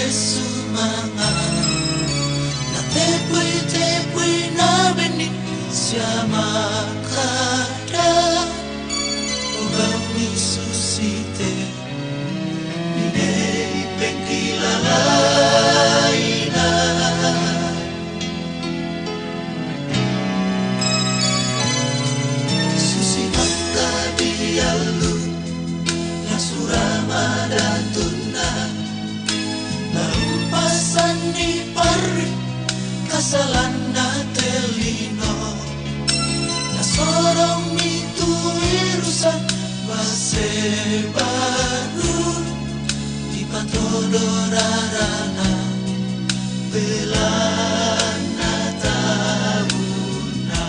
Yesu mga na tepoy na benih siya makada ugaw Yesusite binay pengkilalay na susimak kabiyalu na surama datuna naumpasan ni pari kasalan na telino nasorong itu irusan base baru di patodorarana belana tauna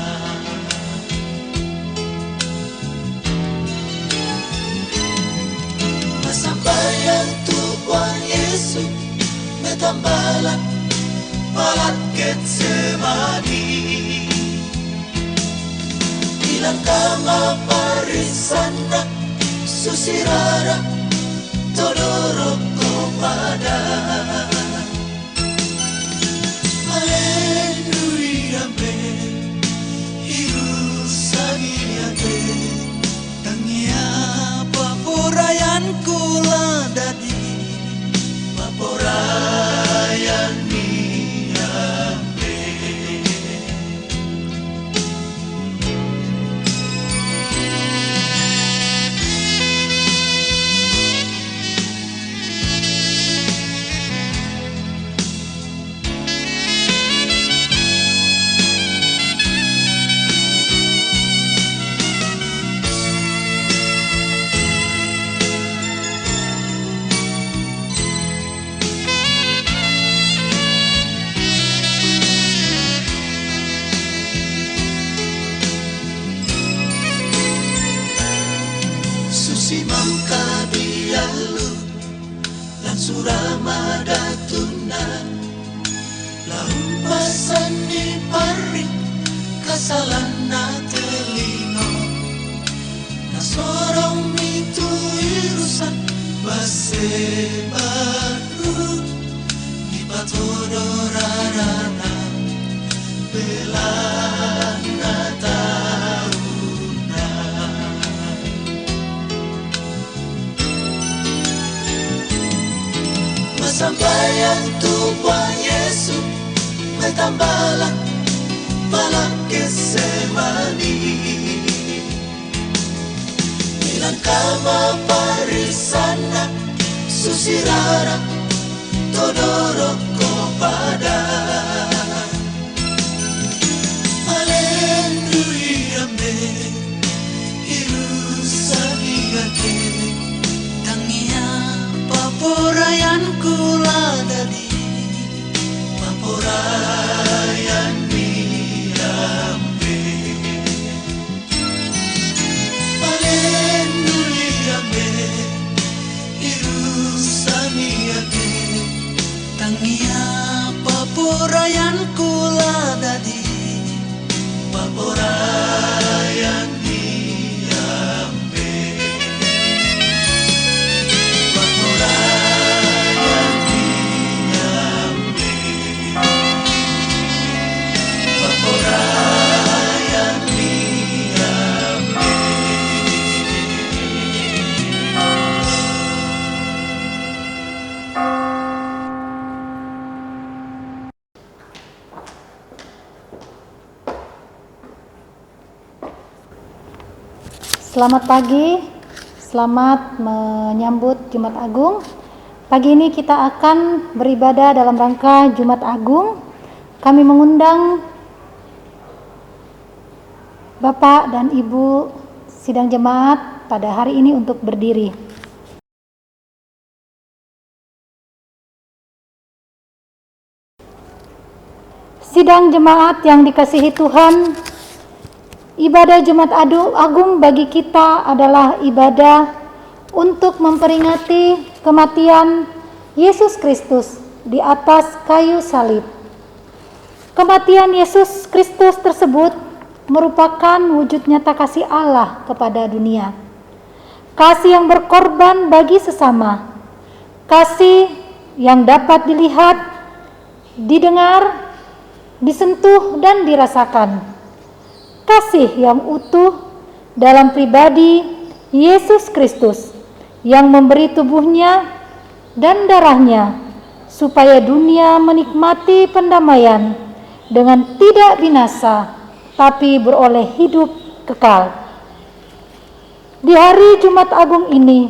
masambayan Tuhan Yesus metambalan palat Getsemani bilang kama parisana susirara todoroko pada haleluya me hirusagiate tangia paporayan kula dadi paporayan Simangka dialu lan surama datuna laumpasan ni pari kasalan na telino nasorong itu irusan base baru di patodorarana belana sambayan Tuhan Yesus metambalan palang Getsemani bilang kama parisana susirara todoroko pada haleluya me hirusagiate tangia paporayan kula dadi paporayan miambe haleluya me irusaniake tangia paporayan kula dadi paporayan Selamat pagi, selamat menyambut Jumat Agung. Pagi ini kita akan beribadah dalam rangka Jumat Agung. Kami mengundang Bapak dan Ibu sidang jemaat pada hari ini untuk berdiri. Sidang jemaat yang dikasihi Tuhan, ibadah Jumat Agung bagi kita adalah ibadah untuk memperingati kematian Yesus Kristus di atas kayu salib. Kematian Yesus Kristus tersebut merupakan wujud nyata kasih Allah kepada dunia. Kasih yang berkorban bagi sesama. Kasih yang dapat dilihat, didengar, disentuh, dan dirasakan. Kasih yang utuh dalam pribadi Yesus Kristus yang memberi tubuhnya dan darahnya supaya dunia menikmati pendamaian dengan tidak binasa tapi beroleh hidup kekal. Di hari Jumat Agung ini,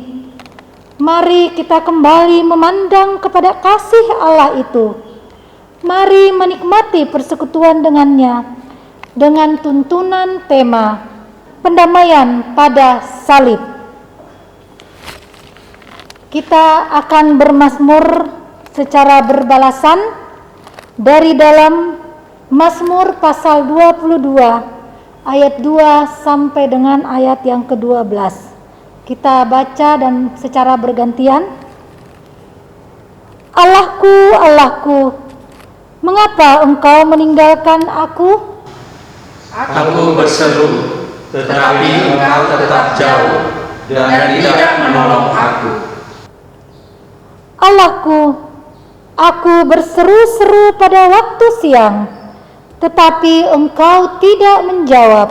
mari kita kembali memandang kepada kasih Allah itu. Mari menikmati persekutuan dengannya dengan tuntunan tema pendamaian pada salib. Kita akan bermazmur secara berbalasan dari dalam Mazmur pasal 22 ayat 2 sampai dengan ayat yang ke-12. Kita baca dan secara bergantian. Allahku, Allahku, mengapa engkau meninggalkan aku? Aku berseru, tetapi engkau tetap jauh dan tidak menolong aku. Allahku, aku berseru-seru pada waktu siang, tetapi engkau tidak menjawab.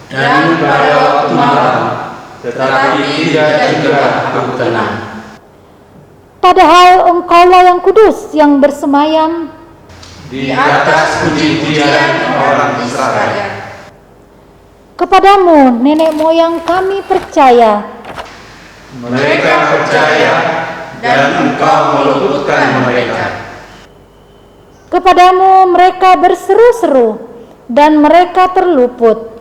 Dan pada waktu malam, tetapi tidak juga aku tenang. Padahal engkaulah yang kudus yang bersemayam Di atas puji-pujian orang Israel. kepadamu, nenek moyang kami percaya. Mereka percaya dan engkau meluputkan mereka. Kepadamu mereka berseru-seru dan mereka terluput.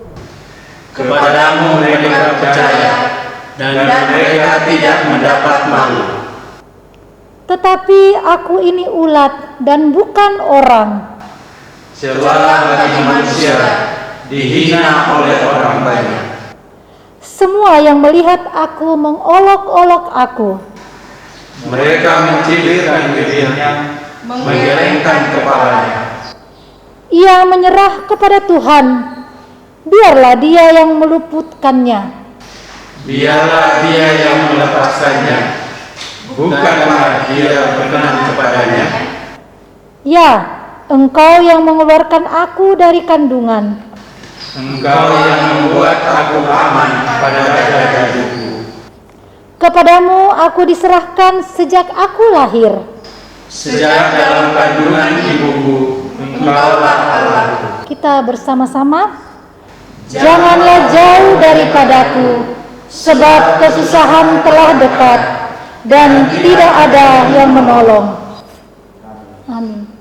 Kepadamu mereka percaya dan mereka tidak mendapat malu. Tetapi aku ini ulat dan bukan orang. Celah bagi manusia, dihina oleh orang banyak. Semua yang melihat aku mengolok-olok aku. Mereka mencibirkan dirinya, menggelengkan kepalanya. Ia menyerah kepada Tuhan. Biarlah dia yang meluputkannya. Biarlah dia yang melepaskannya, bukanlah dia berkenan kepadanya. Ya, engkau yang mengeluarkan aku dari kandungan. Engkau yang membuat aku aman pada dada ibuku. Kepadamu aku diserahkan sejak aku lahir. Sejak dalam kandungan ibuku, engkaulah Allahku. Kita bersama-sama. Janganlah jauh daripadaku, sebab kesusahan telah dekat dan tidak ada yang menolong. Amin.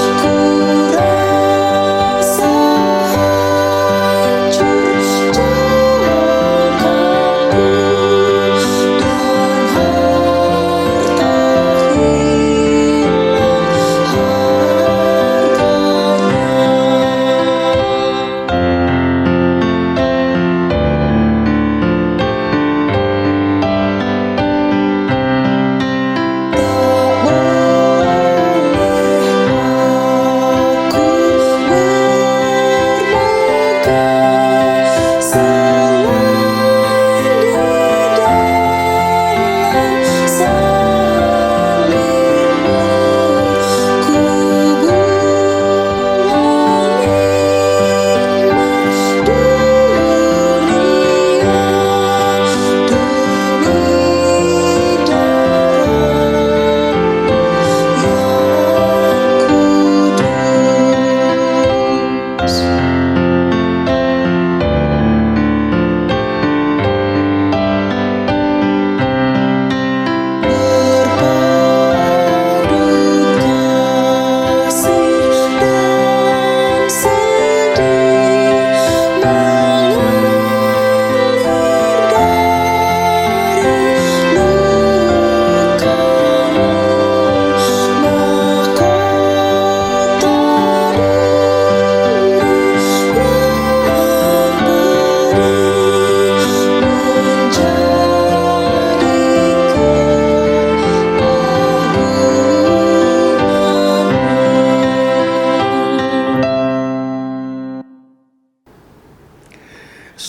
Ku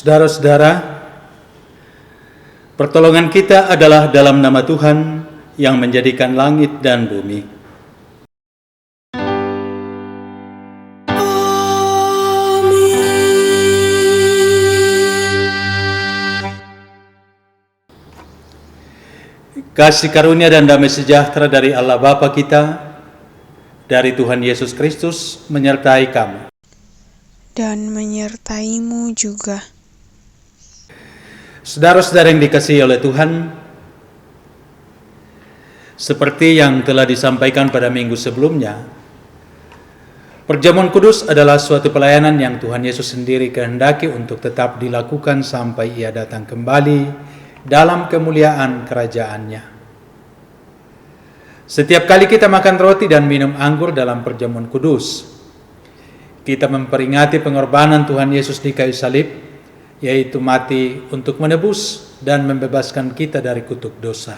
Saudara-saudara, pertolongan kita adalah dalam nama Tuhan yang menjadikan langit dan bumi. Kasih karunia dan damai sejahtera dari Allah Bapa kita, dari Tuhan Yesus Kristus menyertai kamu. Dan menyertaimu juga. Saudara-saudara yang dikasihi oleh Tuhan, seperti yang telah disampaikan pada minggu sebelumnya, perjamuan kudus adalah suatu pelayanan yang Tuhan Yesus sendiri kehendaki untuk tetap dilakukan sampai Ia datang kembali dalam kemuliaan kerajaannya. Setiap kali kita makan roti dan minum anggur dalam perjamuan kudus, kita memperingati pengorbanan Tuhan Yesus di kayu salib, yaitu mati untuk menebus dan membebaskan kita dari kutuk dosa.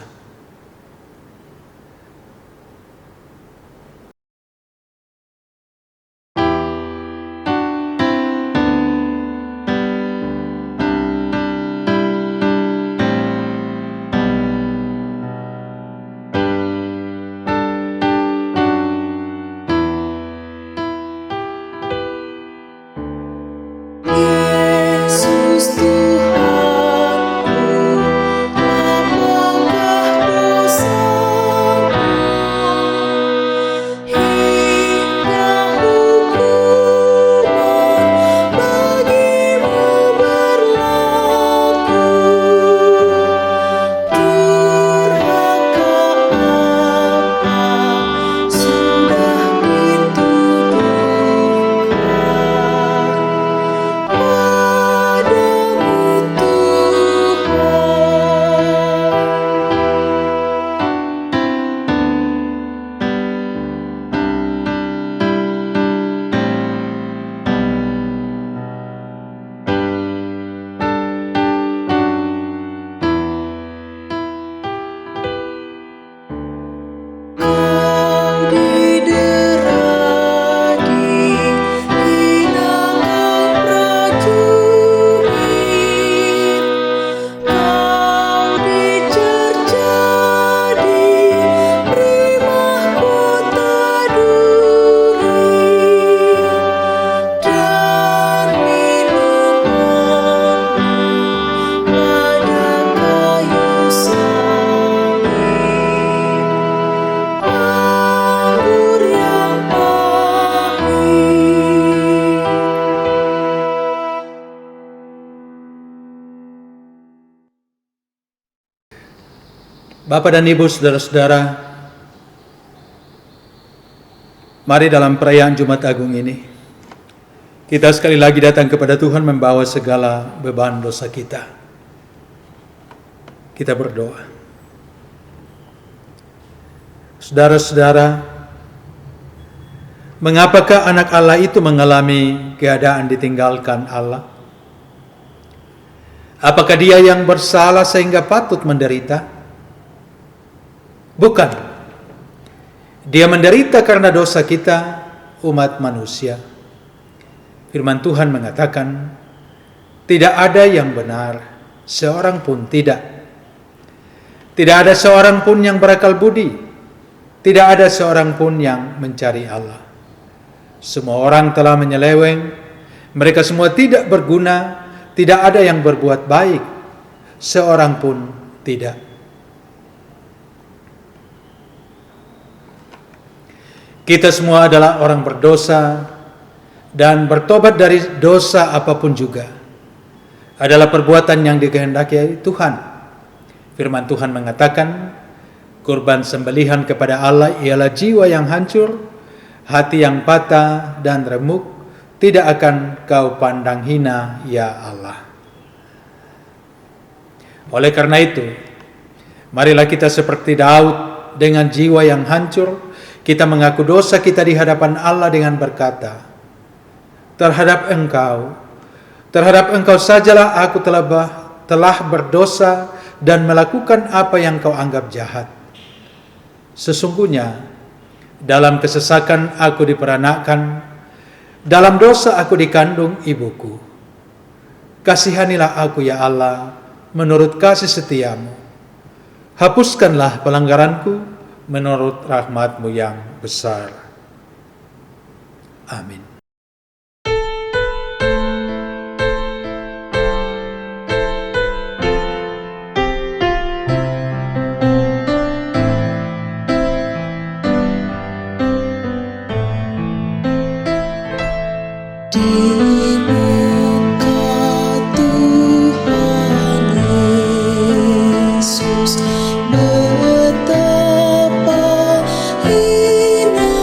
Yesus Tuhanku, apakah dosaku hingga hukuman bagimu berlaku? Durhaka apa sudah dituduhkan padamu Kau dideragi, hina kau prajurit, kau dicerca diberi mahkota duri, dan minuman pada kayu salib. Anggur yang pahit. Bapak dan Ibu, saudara-saudara, mari dalam perayaan Jumat Agung ini, kita sekali lagi datang kepada Tuhan membawa segala beban dosa kita. Kita berdoa. Saudara-saudara, mengapakah anak Allah itu mengalami keadaan ditinggalkan Allah? Apakah dia yang bersalah sehingga patut menderita? Bukan. Dia menderita karena dosa kita, umat manusia. Firman Tuhan mengatakan, tidak ada yang benar, seorang pun tidak. Tidak ada seorang pun yang berakal budi. Tidak ada seorang pun yang mencari Allah. Semua orang telah menyeleweng, mereka semua tidak berguna, tidak ada yang berbuat baik, seorang pun tidak. Kita semua adalah orang berdosa, dan bertobat dari dosa apapun juga adalah perbuatan yang dikehendaki Tuhan. Firman Tuhan mengatakan, kurban sembelihan kepada Allah ialah jiwa yang hancur, hati yang patah dan remuk, tidak akan kau pandang hina, ya Allah. Oleh karena itu, marilah kita seperti Daud dengan jiwa yang hancur, kita mengaku dosa kita di hadapan Allah dengan berkata, terhadap engkau sajalah aku telah berdosa dan melakukan apa yang kau anggap jahat. Sesungguhnya dalam kesesakan aku diperanakkan, dalam dosa aku dikandung ibuku. kasihanilah aku ya Allah, menurut kasih setiamu. Hapuskanlah pelanggaranku, menurut rahmat-Mu yang besar. Amin. Di muka Tuhan Yesus, betapa hina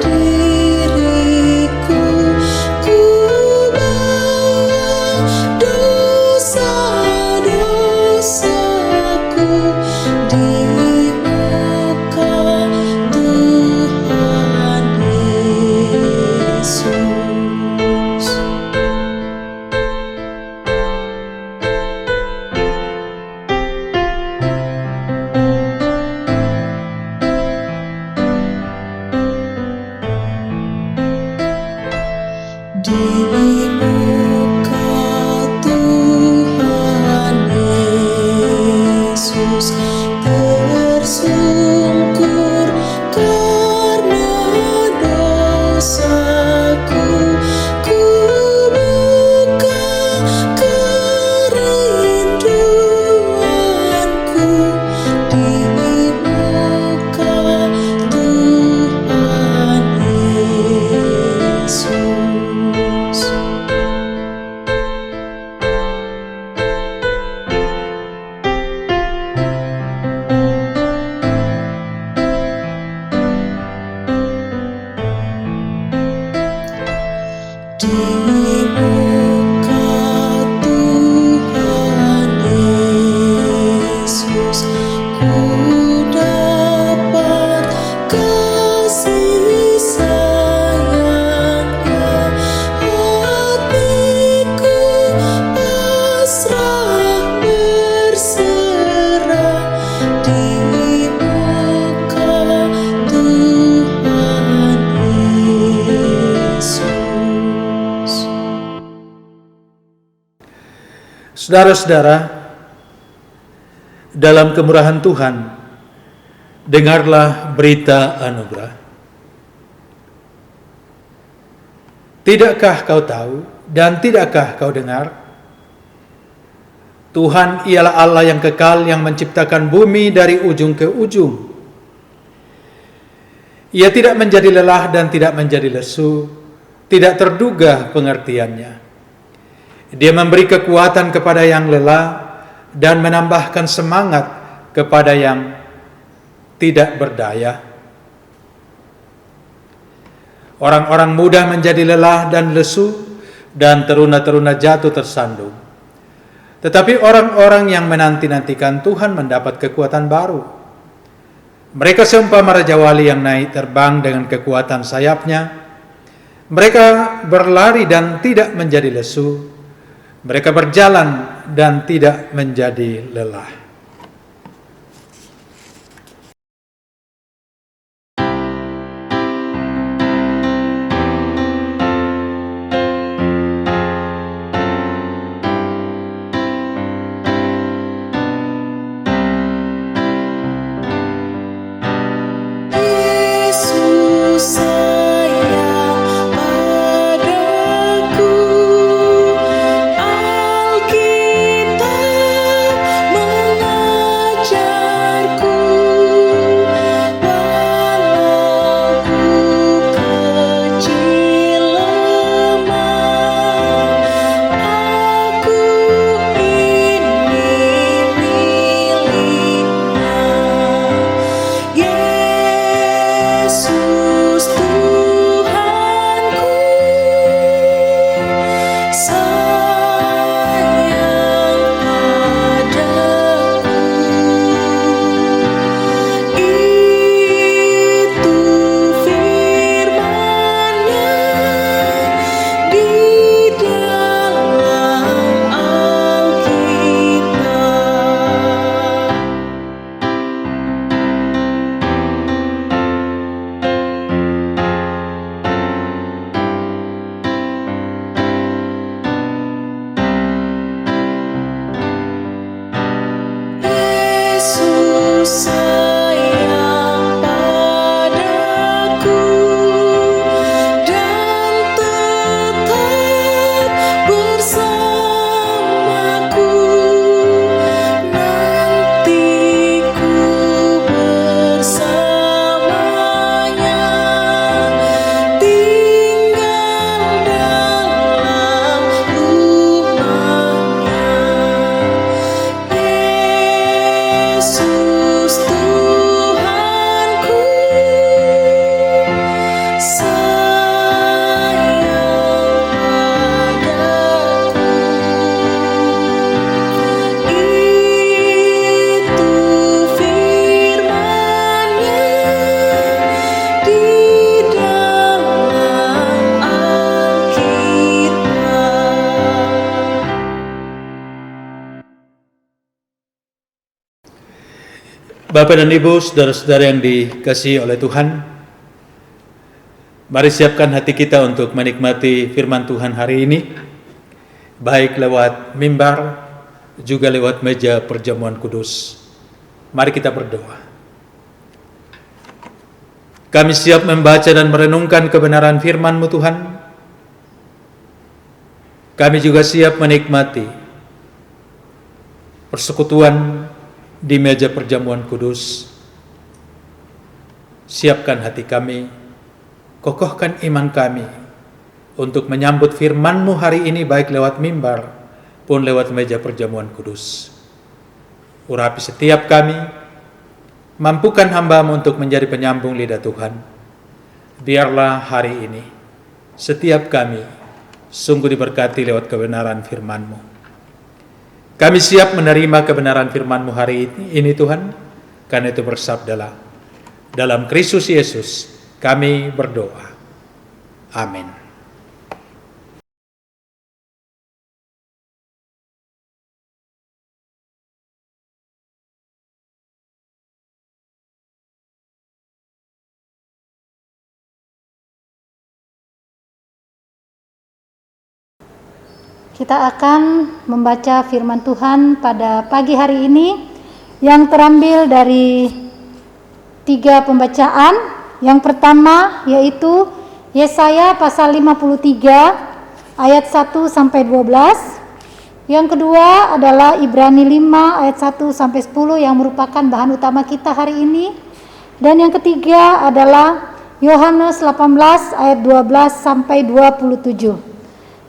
diriku, ku bawa dosa-dosaku di muka Tuhan Yesus. Di muka Tuhan Yesus, tersungkur karena dosaku, ku buka kerinduanku di muka Tuhan Yesus. Di muka Tuhan Yesus, ku dapat kasih sayang-Nya, hatiku pasrah berserah di muka Tuhan Yesus. Saudara-saudara, dalam kemurahan Tuhan, dengarlah berita anugerah. Tidakkah kau tahu dan tidakkah kau dengar? Tuhan ialah Allah yang kekal, yang menciptakan bumi dari ujung ke ujung. Ia tidak menjadi lelah dan tidak menjadi lesu, tidak terduga pengertiannya. Dia memberi kekuatan kepada yang lelah dan menambahkan semangat kepada yang tidak berdaya. Orang-orang mudah menjadi lelah dan lesu, dan teruna-teruna jatuh tersandung. Tetapi orang-orang yang menanti-nantikan Tuhan mendapat kekuatan baru. Mereka seumpama raja wali yang naik terbang dengan kekuatan sayapnya. Mereka berlari dan tidak menjadi lesu. Mereka berjalan dan tidak menjadi lelah. Yesus sayang padaku, Alkitab Bapak dan Ibu, saudara-saudara yang dikasihi oleh Tuhan, mari siapkan hati kita untuk menikmati firman Tuhan hari ini, baik lewat mimbar, juga lewat meja perjamuan kudus. Mari kita berdoa. Kami siap membaca dan merenungkan kebenaran firman-Mu Tuhan. Kami juga siap menikmati persekutuan di meja perjamuan kudus. Siapkan hati kami, kokohkan iman kami untuk menyambut firman-Mu hari ini, baik lewat mimbar pun lewat meja perjamuan kudus. Urapi setiap kami, mampukan hamba-Mu untuk menjadi penyambung lidah Tuhan. Biarlah hari ini setiap kami sungguh diberkati lewat kebenaran firman-Mu. Kami siap menerima kebenaran firman-Mu hari ini Tuhan, karena itu bersabdalah, dalam Kristus Yesus kami berdoa. Amin. Kita akan membaca firman Tuhan pada pagi hari ini yang terambil dari 3 pembacaan. Yang pertama yaitu Yesaya pasal 53 ayat 1 sampai 12. Yang kedua adalah Ibrani 5 ayat 1 sampai 10 yang merupakan bahan utama kita hari ini. Dan yang ketiga adalah Yohanes 18 ayat 12 sampai 27.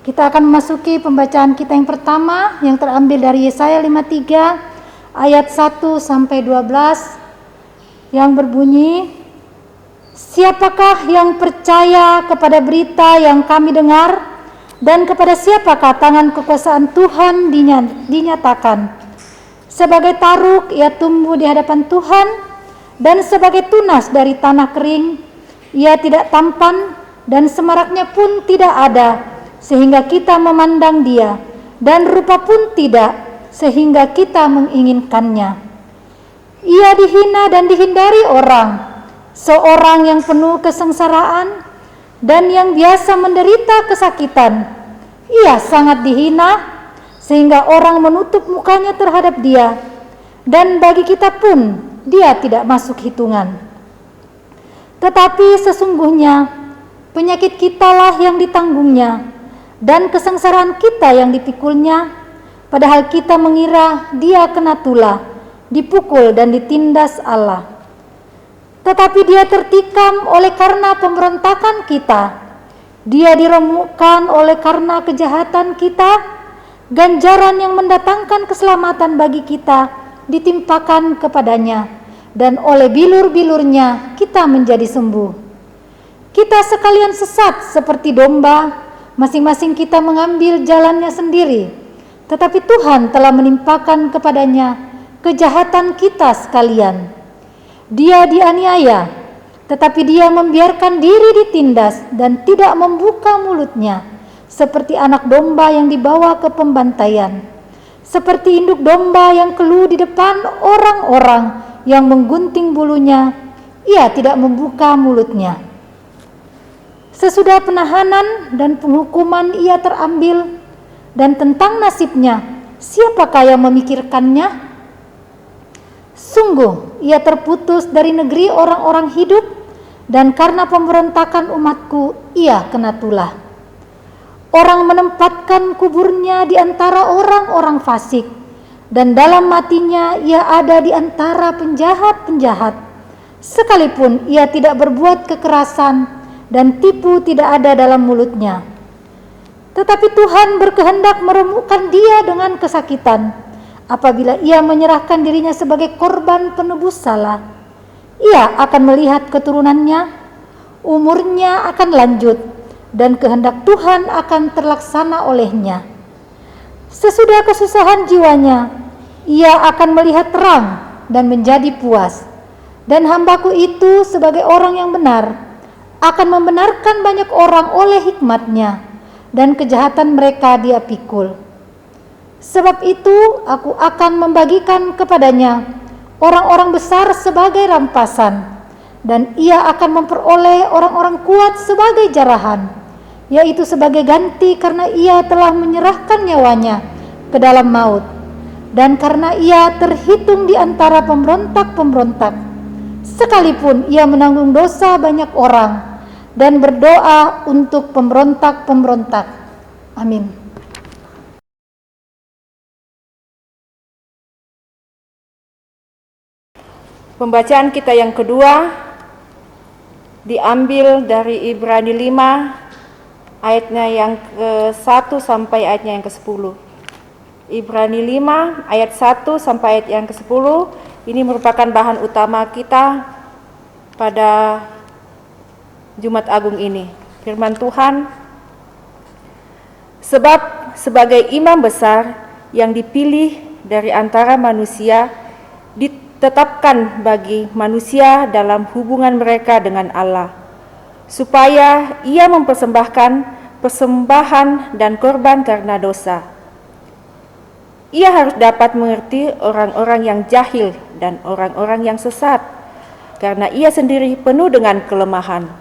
Kita akan memasuki pembacaan kita yang pertama yang terambil dari Yesaya 53 ayat 1 sampai 12 yang berbunyi, siapakah yang percaya kepada berita yang kami dengar, dan kepada siapakah tangan kekuasaan Tuhan dinyatakan? Sebagai taruk ia tumbuh di hadapan Tuhan, dan sebagai tunas dari tanah kering ia tidak tampan, dan semaraknya pun tidak ada, sehingga kita memandang dia, dan rupa pun tidak, sehingga kita menginginkannya. Ia dihina dan dihindari orang, seorang yang penuh kesengsaraan dan yang biasa menderita kesakitan. Ia sangat dihina, sehingga orang menutup mukanya terhadap dia, dan bagi kita pun dia tidak masuk hitungan. Tetapi sesungguhnya penyakit kitalah yang ditanggungnya, dan kesengsaraan kita yang dipikulnya, padahal kita mengira dia kena tulah, dipukul dan ditindas Allah. Tetapi dia tertikam oleh karena pemberontakan kita, dia diremukkan oleh karena kejahatan kita, ganjaran yang mendatangkan keselamatan bagi kita ditimpakan kepadanya, dan oleh bilur-bilurnya kita menjadi sembuh. Kita sekalian sesat seperti domba, masing-masing kita mengambil jalannya sendiri, tetapi Tuhan telah menimpakan kepadanya kejahatan kita sekalian. Dia dianiaya, tetapi dia membiarkan diri ditindas dan tidak membuka mulutnya, seperti anak domba yang dibawa ke pembantaian, seperti induk domba yang keluh di depan orang-orang yang menggunting bulunya, ia tidak membuka mulutnya. Sesudah penahanan dan penghukuman ia terambil, dan tentang nasibnya siapakah yang memikirkannya? Sungguh ia terputus dari negeri orang-orang hidup, dan karena pemberontakan umatku ia kena tulah. Orang menempatkan kuburnya di antara orang-orang fasik, dan dalam matinya ia ada di antara penjahat-penjahat. Sekalipun ia tidak berbuat kekerasan, dan tipu tidak ada dalam mulutnya. Tetapi Tuhan berkehendak meremukkan dia dengan kesakitan, apabila ia menyerahkan dirinya sebagai korban penebus salah. Ia akan melihat keturunannya, umurnya akan lanjut, dan kehendak Tuhan akan terlaksana olehnya. Sesudah kesusahan jiwanya, ia akan melihat terang dan menjadi puas. Dan hambaku itu sebagai orang yang benar akan membenarkan banyak orang oleh hikmatnya, dan kejahatan mereka dia pikul. Sebab itu aku akan membagikan kepadanya orang-orang besar sebagai rampasan, dan ia akan memperoleh orang-orang kuat sebagai jarahan, yaitu sebagai ganti karena ia telah menyerahkan nyawanya ke dalam maut, dan karena ia terhitung di antara pemberontak-pemberontak, sekalipun ia menanggung dosa banyak orang dan berdoa untuk pemberontak-pemberontak. Amin. Pembacaan kita yang kedua diambil dari Ibrani 5 ayatnya yang ke-1 sampai ayatnya yang ke-10. Ibrani 5 ayat 1 sampai ayat yang ke-10 ini merupakan bahan utama kita pada Jumat Agung ini. Firman Tuhan, sebab sebagai imam besar yang dipilih dari antara manusia, ditetapkan bagi manusia dalam hubungan mereka dengan Allah, supaya ia mempersembahkan persembahan dan korban karena dosa. Ia harus dapat mengerti orang-orang yang jahil dan orang-orang yang sesat, karena ia sendiri penuh dengan kelemahan,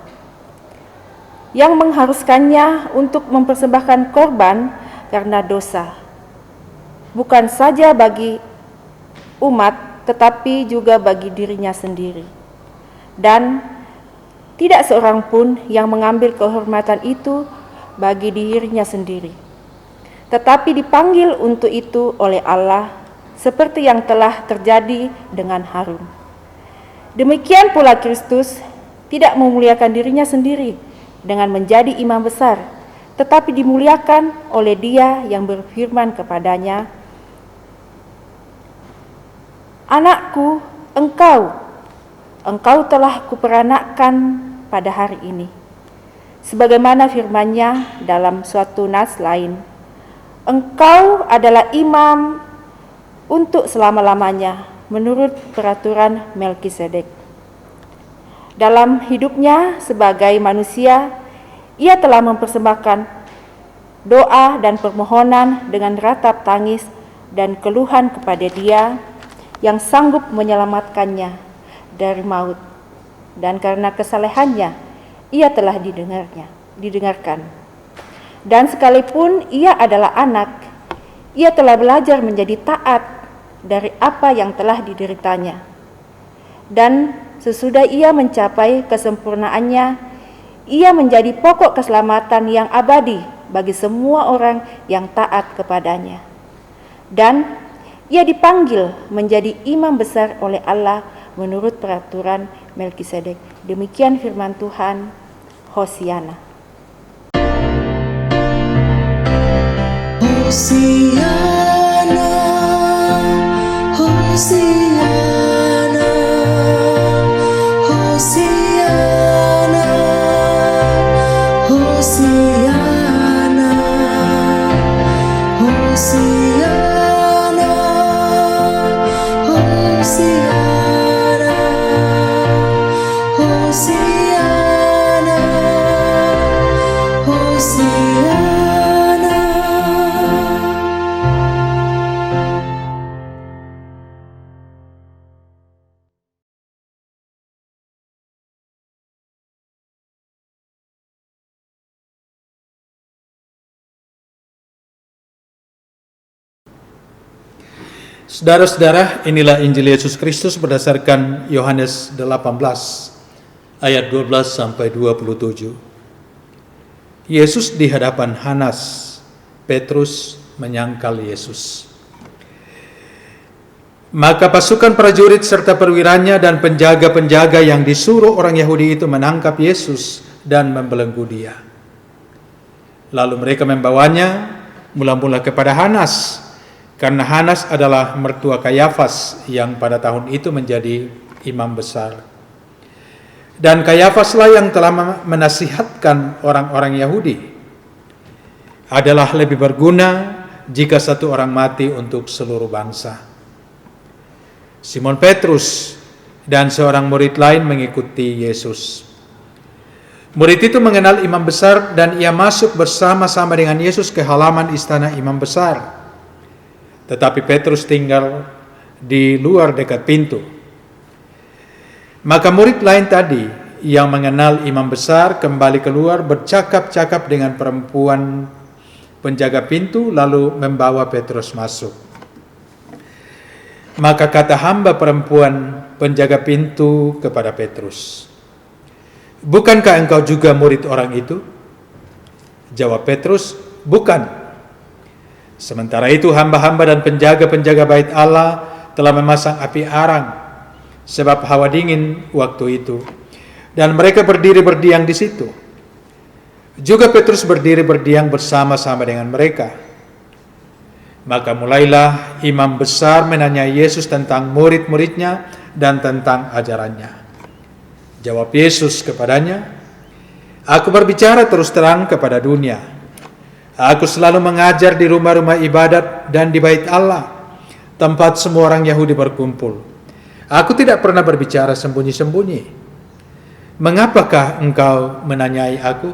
yang mengharuskannya untuk mempersembahkan korban karena dosa, bukan saja bagi umat, tetapi juga bagi dirinya sendiri. Dan tidak seorang pun yang mengambil kehormatan itu bagi dirinya sendiri, tetapi dipanggil untuk itu oleh Allah, seperti yang telah terjadi dengan Harun. Demikian pula Kristus tidak memuliakan dirinya sendiri dengan menjadi imam besar, tetapi dimuliakan oleh Dia yang berfirman kepadanya, "Anakku, engkau telah kuperanakkan pada hari ini." Sebagaimana firman-Nya dalam suatu nas lain, "Engkau adalah imam untuk selama-lamanya menurut peraturan Melkisedek." Dalam hidupnya sebagai manusia, ia telah mempersembahkan doa dan permohonan dengan ratap tangis dan keluhan kepada Dia yang sanggup menyelamatkannya dari maut, dan karena kesalehannya ia telah didengarkan. Dan sekalipun ia adalah anak, ia telah belajar menjadi taat dari apa yang telah dideritanya. Dan sesudah ia mencapai kesempurnaannya, ia menjadi pokok keselamatan yang abadi bagi semua orang yang taat kepadanya. Dan ia dipanggil menjadi imam besar oleh Allah menurut peraturan Melkisedek. Demikian firman Tuhan. Hosiana. Hosiana, Hosiana, Hosiana, Hosiana, Hosiana, Hosiana, Hosiana, Hosiana. Saudara-saudara, inilah Injil Yesus Kristus berdasarkan Yohanes 18 ayat 12 sampai 27. Yesus di hadapan Hanas, Petrus menyangkal Yesus. Maka pasukan prajurit serta perwiranya dan penjaga-penjaga yang disuruh orang Yahudi itu menangkap Yesus dan membelenggu Dia. Lalu mereka membawanya mula-mula kepada Hanas, karena Hanas adalah mertua Kayafas yang pada tahun itu menjadi imam besar. Dan Kayafaslah yang telah menasihatkan orang-orang Yahudi, adalah lebih berguna jika satu orang mati untuk seluruh bangsa. Simon Petrus dan seorang murid lain mengikuti Yesus. Murid itu mengenal imam besar dan ia masuk bersama-sama dengan Yesus ke halaman istana imam besar. Tetapi Petrus tinggal di luar dekat pintu. Maka murid lain tadi yang mengenal imam besar kembali keluar bercakap-cakap dengan perempuan penjaga pintu, lalu membawa Petrus masuk. Maka kata hamba perempuan penjaga pintu kepada Petrus, "Bukankah engkau juga murid orang itu?" Jawab Petrus, "Bukan." Sementara itu hamba-hamba dan penjaga-penjaga bait Allah telah memasang api arang, sebab hawa dingin waktu itu, dan mereka berdiri berdiam di situ. Juga Petrus berdiri berdiam bersama-sama dengan mereka. Maka mulailah imam besar menanyai Yesus tentang murid-muridnya dan tentang ajarannya. Jawab Yesus kepadanya, "Aku berbicara terus terang kepada dunia. Aku selalu mengajar di rumah-rumah ibadat dan di bait Allah, tempat semua orang Yahudi berkumpul. Aku tidak pernah berbicara sembunyi-sembunyi. Mengapakah engkau menanyai aku?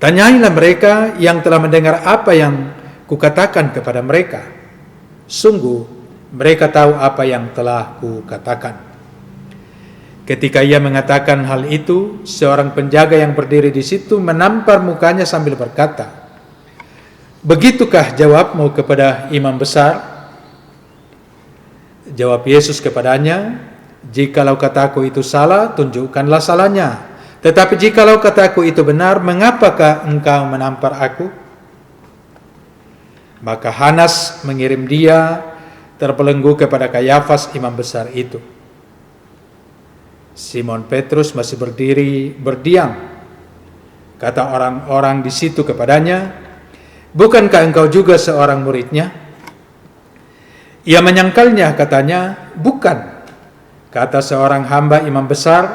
Tanyailah mereka yang telah mendengar apa yang kukatakan kepada mereka. Sungguh, mereka tahu apa yang telah kukatakan." Ketika ia mengatakan hal itu, seorang penjaga yang berdiri di situ menampar mukanya sambil berkata, "Begitukah jawabmu kepada imam besar?" Jawab Yesus kepadanya, "Jikalau kataku itu salah, tunjukkanlah salahnya. Tetapi jikalau kataku itu benar, mengapakah engkau menampar aku?" Maka Hanas mengirim dia terbelenggu kepada Kayafas imam besar itu. Simon Petrus masih berdiri berdiam. Kata orang-orang di situ kepadanya, "Bukankah engkau juga seorang muridnya?" Ia menyangkalnya, katanya, "Bukan." Kata seorang hamba imam besar,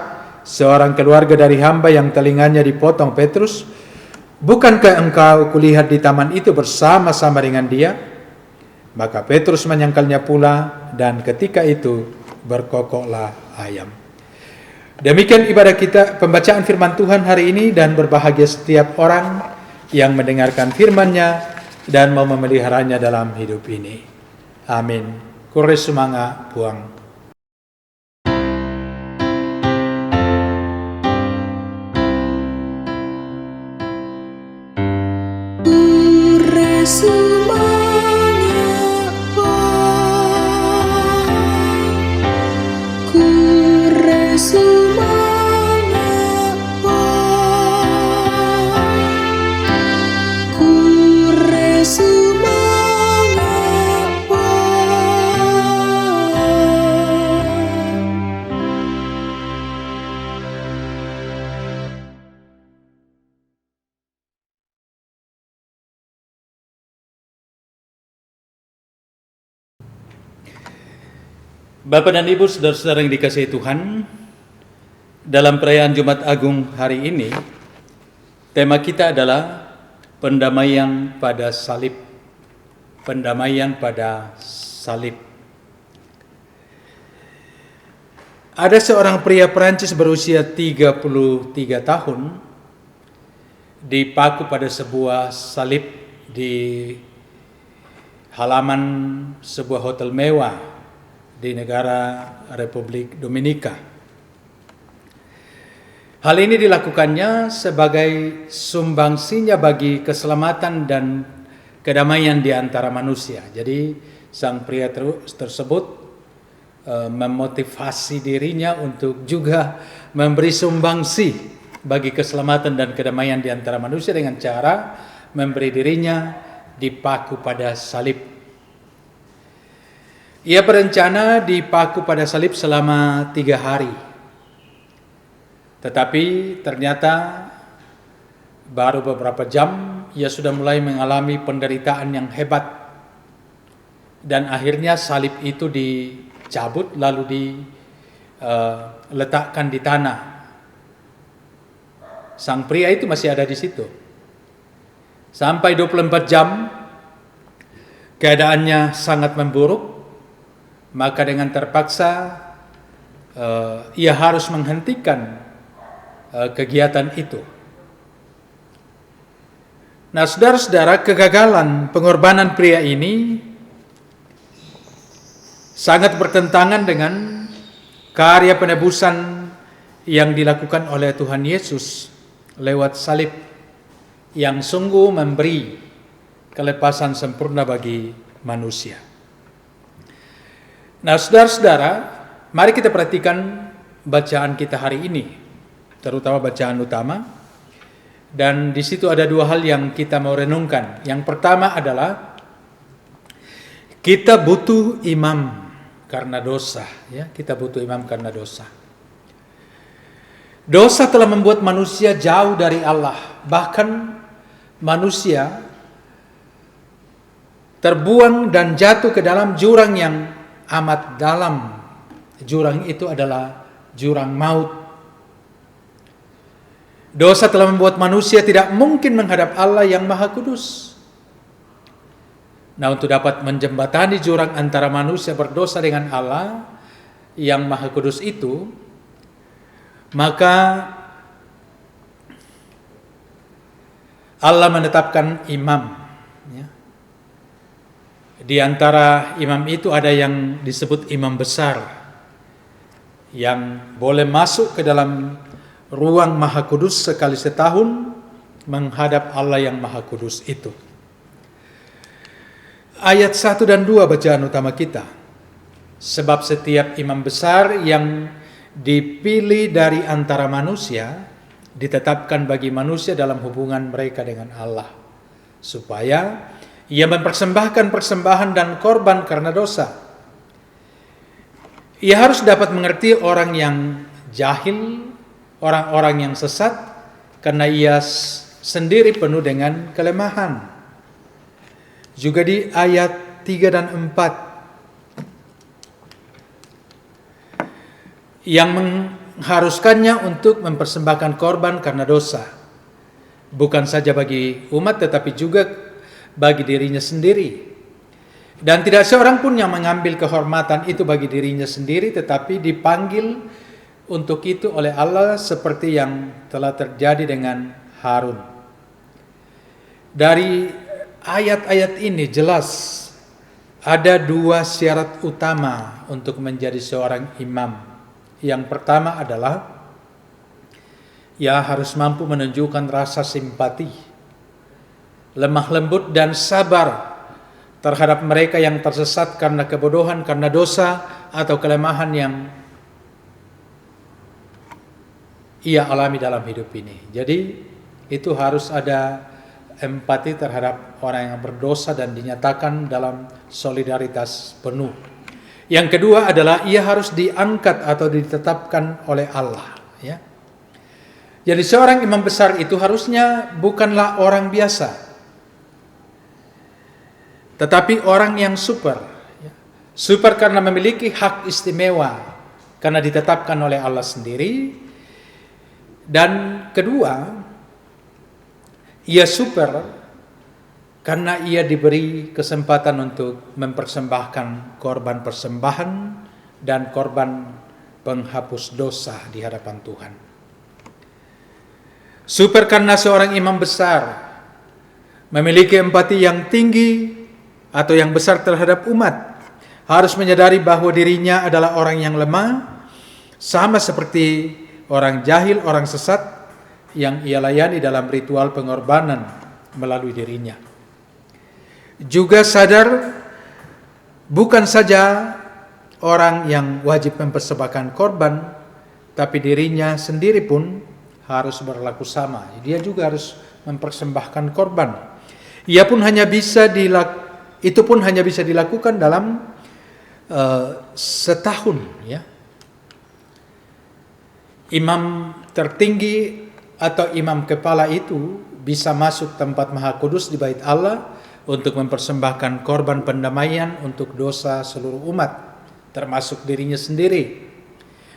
seorang keluarga dari hamba yang telinganya dipotong Petrus, "Bukankah engkau kulihat di taman itu bersama-sama dengan dia?" Maka Petrus menyangkalnya pula, dan ketika itu berkokoklah ayam. Demikian ibadah kita, pembacaan firman Tuhan hari ini, dan berbahagia setiap orang yang mendengarkan firman-Nya dan mau memeliharanya dalam hidup ini. Amin. Kore sumanga buang. Bapak dan Ibu, saudara-saudara yang dikasihi Tuhan, dalam perayaan Jumat Agung hari ini, tema kita adalah pendamaian pada salib. Pendamaian pada salib. Ada seorang pria Perancis berusia 33 tahun dipaku pada sebuah salib di halaman sebuah hotel mewah di negara Republik Dominika. Hal ini dilakukannya sebagai sumbangsinya bagi keselamatan dan kedamaian di antara manusia. Jadi sang pria tersebut memotivasi dirinya untuk juga memberi sumbangsi bagi keselamatan dan kedamaian di antara manusia dengan cara memberi dirinya dipaku pada salib. Ia berencana dipaku pada salib selama 3 hari. Tetapi ternyata baru beberapa jam ia sudah mulai mengalami penderitaan yang hebat. Dan akhirnya salib itu dicabut lalu diletakkan di tanah. Sang pria itu masih ada di situ. Sampai 24 jam keadaannya sangat memburuk. Maka dengan terpaksa ia harus menghentikan kegiatan itu. Nah, saudara-saudara, kegagalan pengorbanan pria ini sangat bertentangan dengan karya penebusan yang dilakukan oleh Tuhan Yesus lewat salib yang sungguh memberi kelepasan sempurna bagi manusia. Nah, saudara-saudara, mari kita perhatikan bacaan kita hari ini, terutama bacaan utama. Dan di situ ada dua hal yang kita mau renungkan. Yang pertama adalah kita butuh imam karena dosa, ya. Kita butuh imam karena dosa. Dosa telah membuat manusia jauh dari Allah. Bahkan manusia terbuang dan jatuh ke dalam jurang yang amat dalam. Jurang itu adalah jurang maut. Dosa telah membuat manusia tidak mungkin menghadap Allah yang Maha Kudus. Nah, untuk dapat menjembatani jurang antara manusia berdosa dengan Allah yang Maha Kudus itu, maka Allah menetapkan imam. Ya. Di antara imam itu ada yang disebut imam besar, yang boleh masuk ke dalam ruang Maha Kudus sekali setahun menghadap Allah yang Maha Kudus itu. Ayat 1 dan 2 bacaan utama kita. Sebab setiap imam besar yang dipilih dari antara manusia ditetapkan bagi manusia dalam hubungan mereka dengan Allah, supaya ia mempersembahkan persembahan dan korban karena dosa. Ia harus dapat mengerti orang yang jahil, orang-orang yang sesat, karena ia sendiri penuh dengan kelemahan. Juga di ayat 3 dan 4 yang mengharuskannya untuk mempersembahkan korban karena dosa, bukan saja bagi umat tetapi juga bagi dirinya sendiri. Dan tidak seorang pun yang mengambil kehormatan itu bagi dirinya sendiri, tetapi dipanggil untuk itu oleh Allah, seperti yang telah terjadi dengan Harun. Dari ayat-ayat ini jelas ada dua syarat utama untuk menjadi seorang imam. Yang pertama adalah ia harus mampu menunjukkan rasa simpati, lemah lembut dan sabar terhadap mereka yang tersesat karena kebodohan, karena dosa atau kelemahan yang ia alami dalam hidup ini. Jadi itu harus ada empati terhadap orang yang berdosa dan dinyatakan dalam solidaritas penuh. Yang kedua adalah ia harus diangkat atau ditetapkan oleh Allah, ya. Jadi seorang imam besar itu harusnya bukanlah orang biasa, tetapi orang yang super, ya. Super karena memiliki hak istimewa, karena ditetapkan oleh Allah sendiri. Dan kedua, ia super karena ia diberi kesempatan untuk mempersembahkan korban persembahan dan korban penghapus dosa di hadapan Tuhan. Super karena seorang imam besar memiliki empati yang tinggi atau yang besar terhadap umat, harus menyadari bahwa dirinya adalah orang yang lemah, sama seperti orang jahil, orang sesat yang ia layani dalam ritual pengorbanan melalui dirinya. Juga sadar bukan saja orang yang wajib mempersembahkan korban, tapi dirinya sendiri pun harus berlaku sama. Dia juga harus mempersembahkan korban. Itu pun hanya bisa dilakukan dalam setahun, ya. Imam tertinggi atau imam kepala itu bisa masuk tempat Maha Kudus di Bait Allah untuk mempersembahkan korban pendamaian untuk dosa seluruh umat, termasuk dirinya sendiri.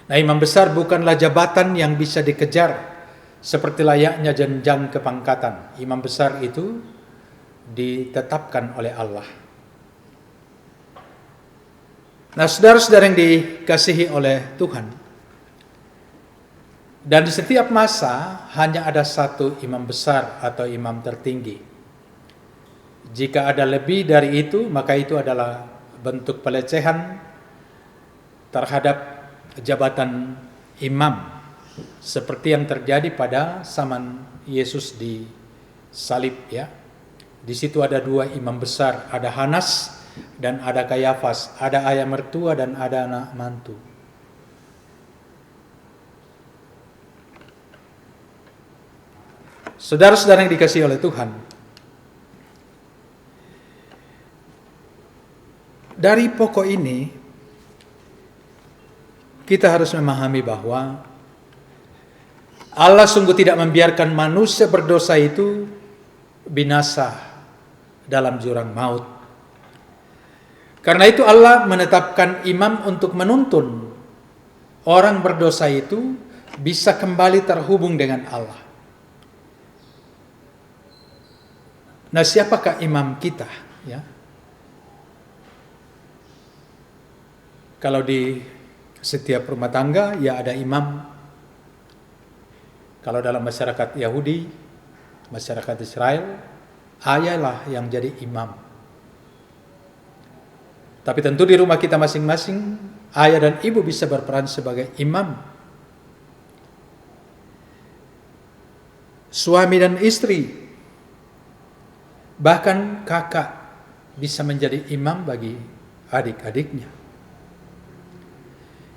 Nah, imam besar bukanlah jabatan yang bisa dikejar seperti layaknya jenjang kepangkatan. Imam besar itu ditetapkan oleh Allah. Nah, saudara-saudara yang dikasihi oleh Tuhan, dan di setiap masa hanya ada satu imam besar atau imam tertinggi. Jika ada lebih dari itu, maka itu adalah bentuk pelecehan terhadap jabatan imam, seperti yang terjadi pada zaman Yesus di salib ya. Di situ ada 2 imam besar, ada Hanas dan ada Kayafas, ada ayah mertua dan ada anak mantu. Saudara-saudara yang dikasihi oleh Tuhan, dari pokok ini kita harus memahami bahwa Allah sungguh tidak membiarkan manusia berdosa itu binasa dalam jurang maut. Karena itu Allah menetapkan imam untuk menuntun orang berdosa itu bisa kembali terhubung dengan Allah. Nah, siapakah imam kita? Ya. Kalau di setiap rumah tangga, ya ada imam. Kalau dalam masyarakat Yahudi, masyarakat Israel, ayahlah yang jadi imam. Tapi tentu di rumah kita masing-masing, ayah dan ibu bisa berperan sebagai imam. Suami dan istri, bahkan kakak bisa menjadi imam bagi adik-adiknya.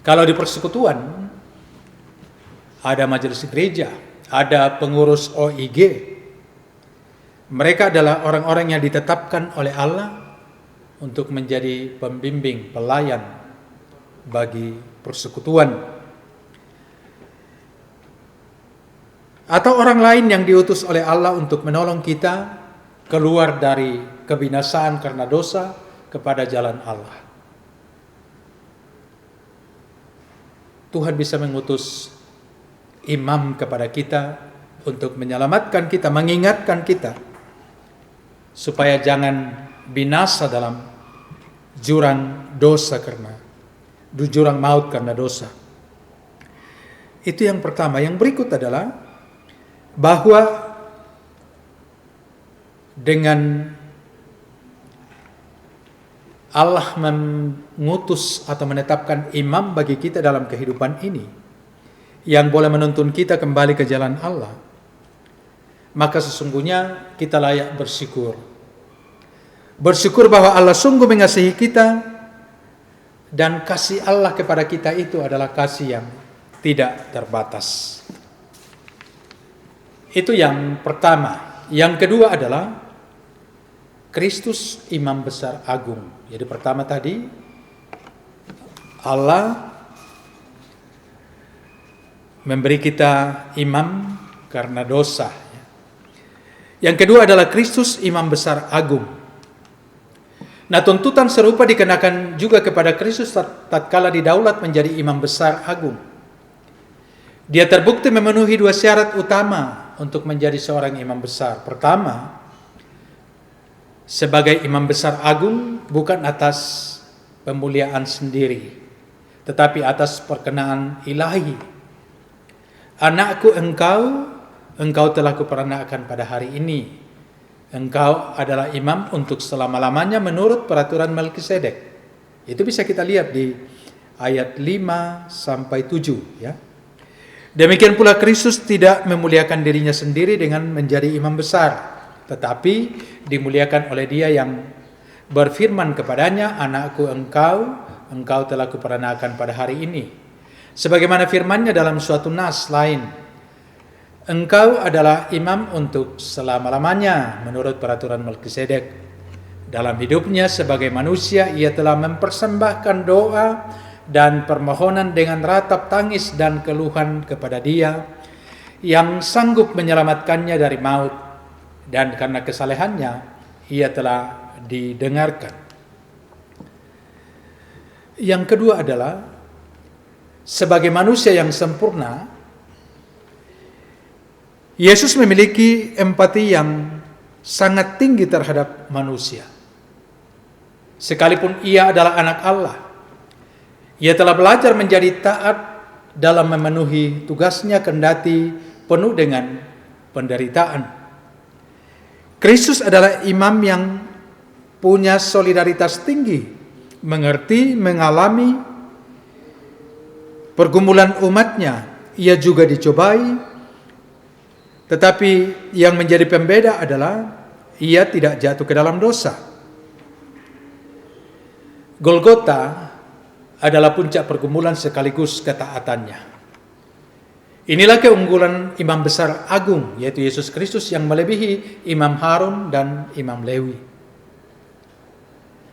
Kalau di persekutuan, ada majelis gereja, ada pengurus OIG. Mereka adalah orang-orang yang ditetapkan oleh Allah untuk menjadi pembimbing, pelayan bagi persekutuan. Atau orang lain yang diutus oleh Allah untuk menolong kita keluar dari kebinasaan karena dosa kepada jalan Allah. Tuhan bisa mengutus imam kepada kita untuk menyelamatkan kita, mengingatkan kita supaya jangan binasa dalam jurang dosa karena jurang maut karena dosa. Itu yang pertama. Yang berikut adalah bahwa dengan Allah mengutus atau menetapkan imam bagi kita dalam kehidupan ini yang boleh menuntun kita kembali ke jalan Allah, maka sesungguhnya kita layak bersyukur. Bersyukur bahwa Allah sungguh mengasihi kita, dan kasih Allah kepada kita itu adalah kasih yang tidak terbatas. Itu yang pertama. Yang kedua adalah Kristus imam besar agung. Jadi pertama tadi Allah memberi kita imam karena dosa. Yang kedua adalah Kristus imam besar agung. Nah, tuntutan serupa dikenakan juga kepada Kristus tatkala didaulat menjadi imam besar agung. Dia terbukti memenuhi 2 syarat utama untuk menjadi seorang imam besar. Pertama, sebagai imam besar agung bukan atas pemuliaan sendiri, tetapi atas perkenaan ilahi. Anakku engkau telah kuperanakan pada hari ini. Engkau adalah imam untuk selama-lamanya menurut peraturan Melkisedek. Itu bisa kita lihat di ayat 5 sampai 7 ya. Demikian pula Kristus tidak memuliakan dirinya sendiri dengan menjadi imam besar, tetapi dimuliakan oleh Dia yang berfirman kepadanya, "Anakku engkau telah kuperanakan pada hari ini." Sebagaimana firman-Nya dalam suatu nas lain, "Engkau adalah imam untuk selama-lamanya menurut peraturan Melkisedek." Dalam hidupnya sebagai manusia, Ia telah mempersembahkan doa dan permohonan dengan ratap tangis dan keluhan kepada Dia yang sanggup menyelamatkannya dari maut, dan karena kesalehannya Ia telah didengarkan. Yang kedua adalah sebagai manusia yang sempurna, Yesus memiliki empati yang sangat tinggi terhadap manusia. Sekalipun Ia adalah anak Allah, Ia telah belajar menjadi taat dalam memenuhi tugasnya kendati penuh dengan penderitaan. Kristus adalah imam yang punya solidaritas tinggi, mengerti, mengalami, pergumulan umatnya, ia juga dicobai, tetapi yang menjadi pembeda adalah ia tidak jatuh ke dalam dosa. Golgota adalah puncak pergumulan sekaligus ketaatannya. Inilah keunggulan imam besar agung, yaitu Yesus Kristus yang melebihi Imam Harun dan Imam Lewi.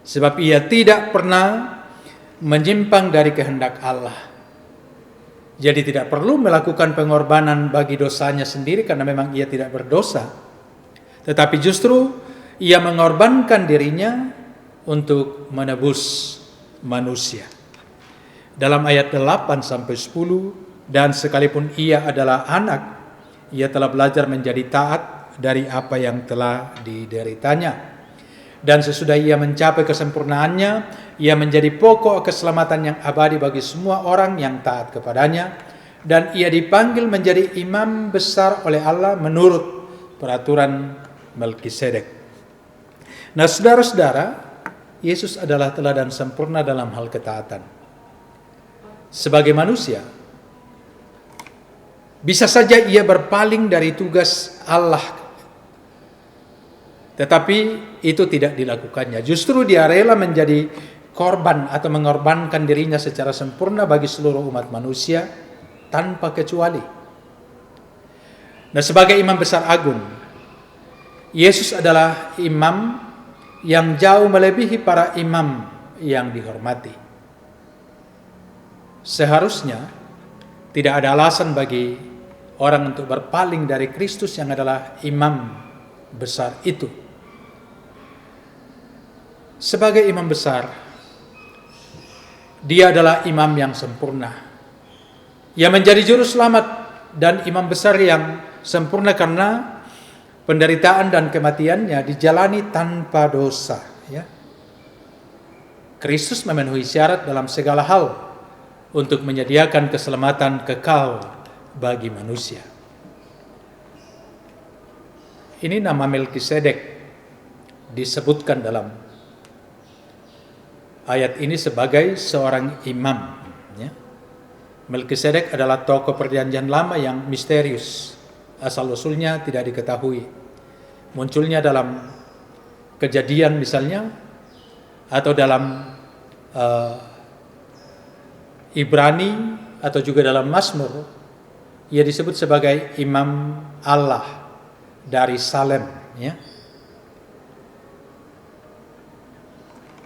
Sebab ia tidak pernah menyimpang dari kehendak Allah. Jadi tidak perlu melakukan pengorbanan bagi dosanya sendiri karena memang ia tidak berdosa. Tetapi justru ia mengorbankan dirinya untuk menebus manusia. Dalam ayat 8 sampai 10, dan sekalipun ia adalah anak, ia telah belajar menjadi taat dari apa yang telah dideritanya. Dan sesudah ia mencapai kesempurnaannya, ia menjadi pokok keselamatan yang abadi bagi semua orang yang taat kepadanya. Dan ia dipanggil menjadi imam besar oleh Allah menurut peraturan Melkisedek. Nah, saudara-saudara, Yesus adalah teladan sempurna dalam hal ketaatan. Sebagai manusia, bisa saja ia berpaling dari tugas Allah, tetapi itu tidak dilakukannya. Justru dia rela menjadi korban atau mengorbankan dirinya secara sempurna bagi seluruh umat manusia tanpa kecuali. Nah, sebagai imam besar agung, Yesus adalah imam yang jauh melebihi para imam yang dihormati. Seharusnya tidak ada alasan bagi orang untuk berpaling dari Kristus yang adalah imam besar itu. Sebagai imam besar, dia adalah imam yang sempurna. Ia menjadi juru selamat dan imam besar yang sempurna karena penderitaan dan kematiannya dijalani tanpa dosa. Ya. Kristus memenuhi syarat dalam segala hal untuk menyediakan keselamatan kekal bagi manusia. Ini nama Melkisedek disebutkan dalam ayat ini sebagai seorang imam. Ya. Melkisedek adalah tokoh perjanjian lama yang misterius, asal-usulnya tidak diketahui. Munculnya dalam Kejadian misalnya, atau dalam Ibrani, atau juga dalam Mazmur. Ia disebut sebagai imam Allah dari Salem. Ya.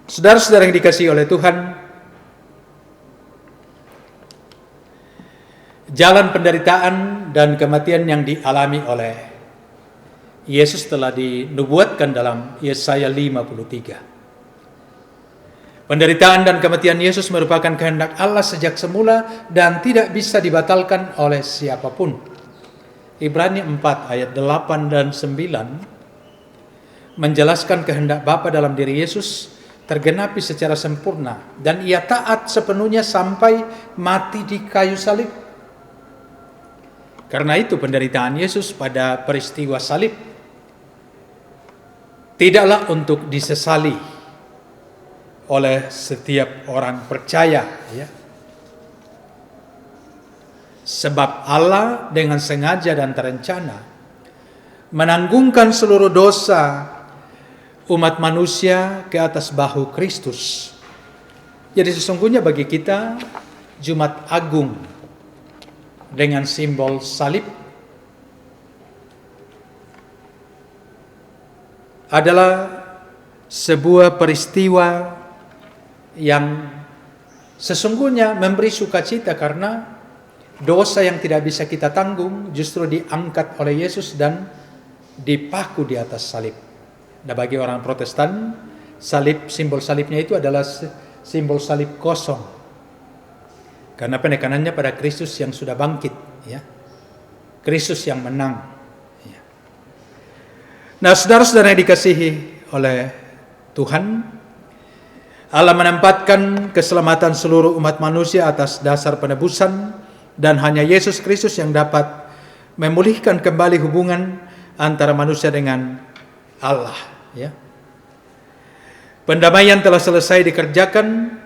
Saudara-saudara yang dikasihi oleh Tuhan, jalan penderitaan dan kematian yang dialami oleh Yesus telah dinubuatkan dalam Yesaya 53. Penderitaan dan kematian Yesus merupakan kehendak Allah sejak semula dan tidak bisa dibatalkan oleh siapapun. Ibrani 4 ayat 8 dan 9 menjelaskan kehendak Bapa dalam diri Yesus tergenapi secara sempurna dan ia taat sepenuhnya sampai mati di kayu salib. Karena itu penderitaan Yesus pada peristiwa salib tidaklah untuk disesali oleh setiap orang percaya, ya. Sebab Allah dengan sengaja dan terencana menanggungkan seluruh dosa umat manusia ke atas bahu Kristus. Jadi sesungguhnya bagi kita Jumat Agung dengan simbol salib adalah sebuah peristiwa yang sesungguhnya memberi sukacita karena dosa yang tidak bisa kita tanggung justru diangkat oleh Yesus dan dipaku di atas salib. Nah, bagi orang Protestan, salib, simbol salibnya itu adalah simbol salib kosong. Karena penekanannya pada Kristus yang sudah bangkit, ya. Kristus yang menang. Ya. Nah, saudara-saudara yang dikasihi oleh Tuhan, Allah menempatkan keselamatan seluruh umat manusia atas dasar penebusan dan hanya Yesus Kristus yang dapat memulihkan kembali hubungan antara manusia dengan Allah. Ya. Pendamaian telah selesai dikerjakan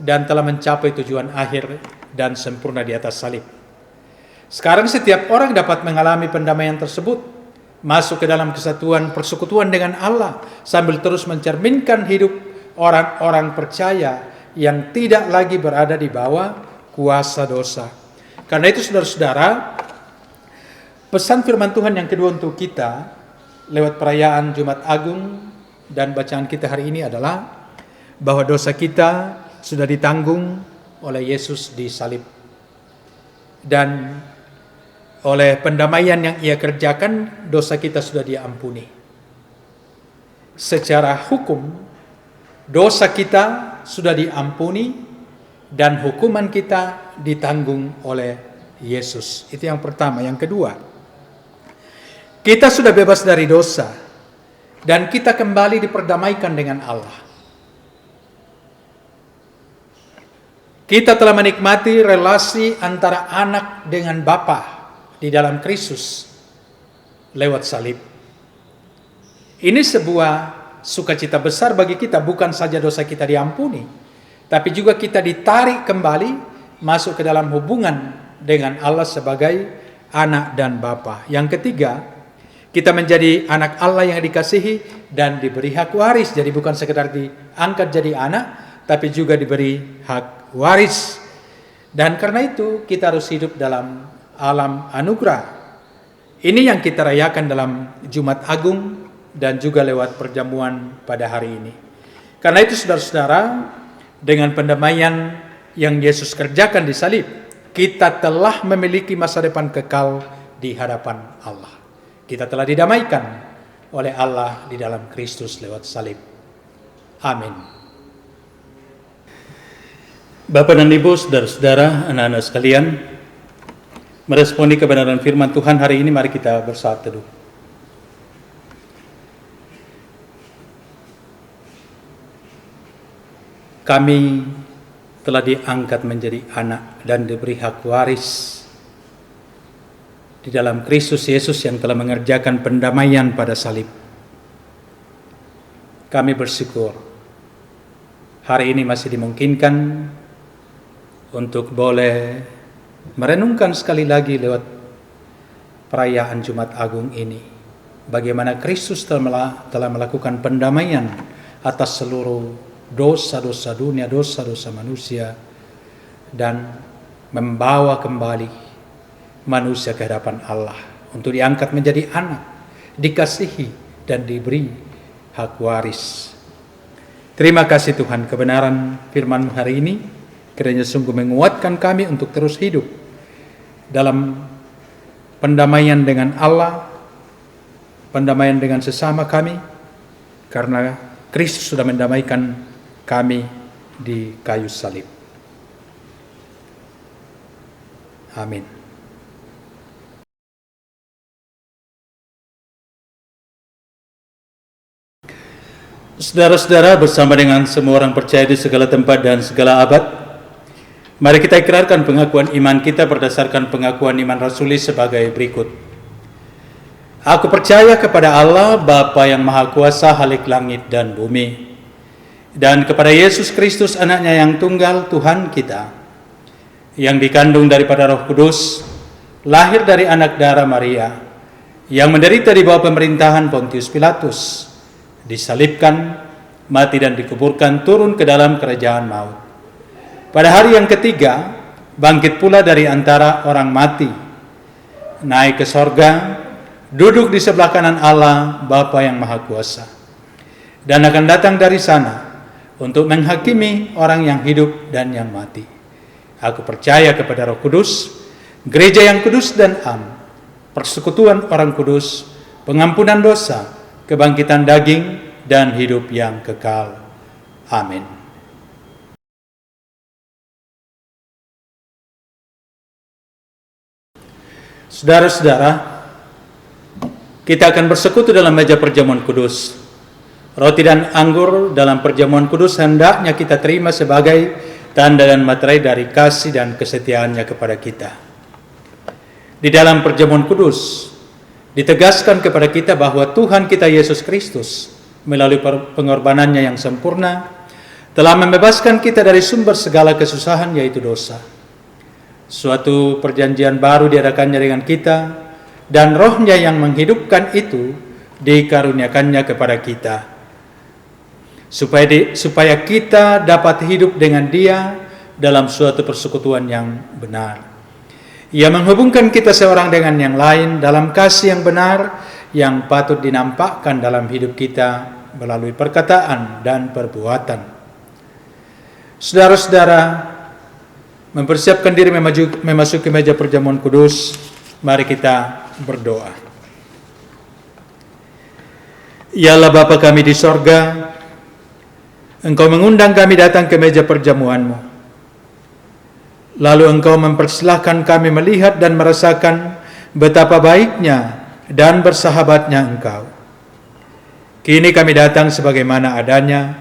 dan telah mencapai tujuan akhir dan sempurna di atas salib. Sekarang setiap orang dapat mengalami pendamaian tersebut, masuk ke dalam kesatuan persekutuan dengan Allah, sambil terus mencerminkan hidup orang-orang percaya yang tidak lagi berada di bawah kuasa dosa. Karena itu saudara-saudara, pesan firman Tuhan yang kedua untuk kita lewat perayaan Jumat Agung dan bacaan kita hari ini adalah bahwa dosa kita sudah ditanggung oleh Yesus di salib. Dan oleh pendamaian yang Ia kerjakan, dosa kita sudah diampuni. Secara hukum, dosa kita sudah diampuni dan hukuman kita ditanggung oleh Yesus. Itu yang pertama. Yang kedua, kita sudah bebas dari dosa dan kita kembali diperdamaikan dengan Allah. Kita telah menikmati relasi antara anak dengan Bapa di dalam Kristus lewat salib. Ini sebuah sukacita besar bagi kita, bukan saja dosa kita diampuni, tapi juga kita ditarik kembali masuk ke dalam hubungan dengan Allah sebagai anak dan Bapa. Yang ketiga, kita menjadi anak Allah yang dikasihi dan diberi hak waris. Jadi bukan sekedar diangkat jadi anak, tapi juga diberi hak waris. Dan karena itu kita harus hidup dalam alam anugerah. Ini yang kita rayakan dalam Jumat Agung dan juga lewat perjamuan pada hari ini. Karena itu saudara-saudara, dengan pendamaian yang Yesus kerjakan di salib, kita telah memiliki masa depan kekal di hadapan Allah. Kita telah didamaikan oleh Allah di dalam Kristus lewat salib. Amin. Bapak dan Ibu, saudara-saudara, anak-anak sekalian, meresponi kebenaran firman Tuhan hari ini, mari kita bersaat teduh. Kami telah diangkat menjadi anak dan diberi hak waris di dalam Kristus Yesus yang telah mengerjakan pendamaian pada salib. Kami bersyukur hari ini masih dimungkinkan untuk boleh merenungkan sekali lagi lewat perayaan Jumat Agung ini, bagaimana Kristus telah melakukan pendamaian atas seluruh dosa-dosa dunia, dosa-dosa manusia, dan membawa kembali manusia ke hadapan Allah untuk diangkat menjadi anak, dikasihi dan diberi hak waris. Terima kasih Tuhan, kebenaran firman-Mu hari ini kiranya sungguh menguatkan kami untuk terus hidup dalam pendamaian dengan Allah, pendamaian dengan sesama kami, karena Kristus sudah mendamaikan kami di kayu salib. Amin. Saudara-saudara, bersama dengan semua orang percaya di segala tempat dan segala abad, mari kita ikrarkan pengakuan iman kita berdasarkan pengakuan iman rasuli sebagai berikut. Aku percaya kepada Allah, Bapa yang Maha Kuasa, Khalik langit dan bumi, dan kepada Yesus Kristus, anaknya yang tunggal, Tuhan kita, yang dikandung daripada Roh Kudus, lahir dari anak darah Maria, yang menderita di bawah pemerintahan Pontius Pilatus, disalibkan, mati dan dikuburkan, turun ke dalam kerajaan maut. Pada hari yang ketiga, bangkit pula dari antara orang mati, naik ke sorga, duduk di sebelah kanan Allah, Bapa yang Maha Kuasa, dan akan datang dari sana untuk menghakimi orang yang hidup dan yang mati. Aku percaya kepada Roh Kudus, gereja yang kudus dan am, persekutuan orang kudus, pengampunan dosa, kebangkitan daging, dan hidup yang kekal. Amin. Saudara-saudara, kita akan bersekutu dalam meja perjamuan kudus. Roti dan anggur dalam perjamuan kudus hendaknya kita terima sebagai tanda dan materai dari kasih dan kesetiaannya kepada kita. Di dalam perjamuan kudus ditegaskan kepada kita bahwa Tuhan kita Yesus Kristus melalui pengorbanannya yang sempurna telah membebaskan kita dari sumber segala kesusahan, yaitu dosa. Suatu perjanjian baru diadakannya dengan kita, dan Roh-Nya yang menghidupkan itu dikaruniakannya kepada kita, supaya kita dapat hidup dengan Dia dalam suatu persekutuan yang benar. Ia menghubungkan kita seorang dengan yang lain dalam kasih yang benar yang patut dinampakkan dalam hidup kita melalui perkataan dan perbuatan. Saudara-saudara, mempersiapkan diri memasuki meja perjamuan kudus, mari kita berdoa. Ya Allah Bapa kami di sorga, Engkau mengundang kami datang ke meja perjamuan-Mu. Lalu Engkau mempersilahkan kami melihat dan merasakan betapa baiknya dan bersahabatnya Engkau. Kini kami datang sebagaimana adanya.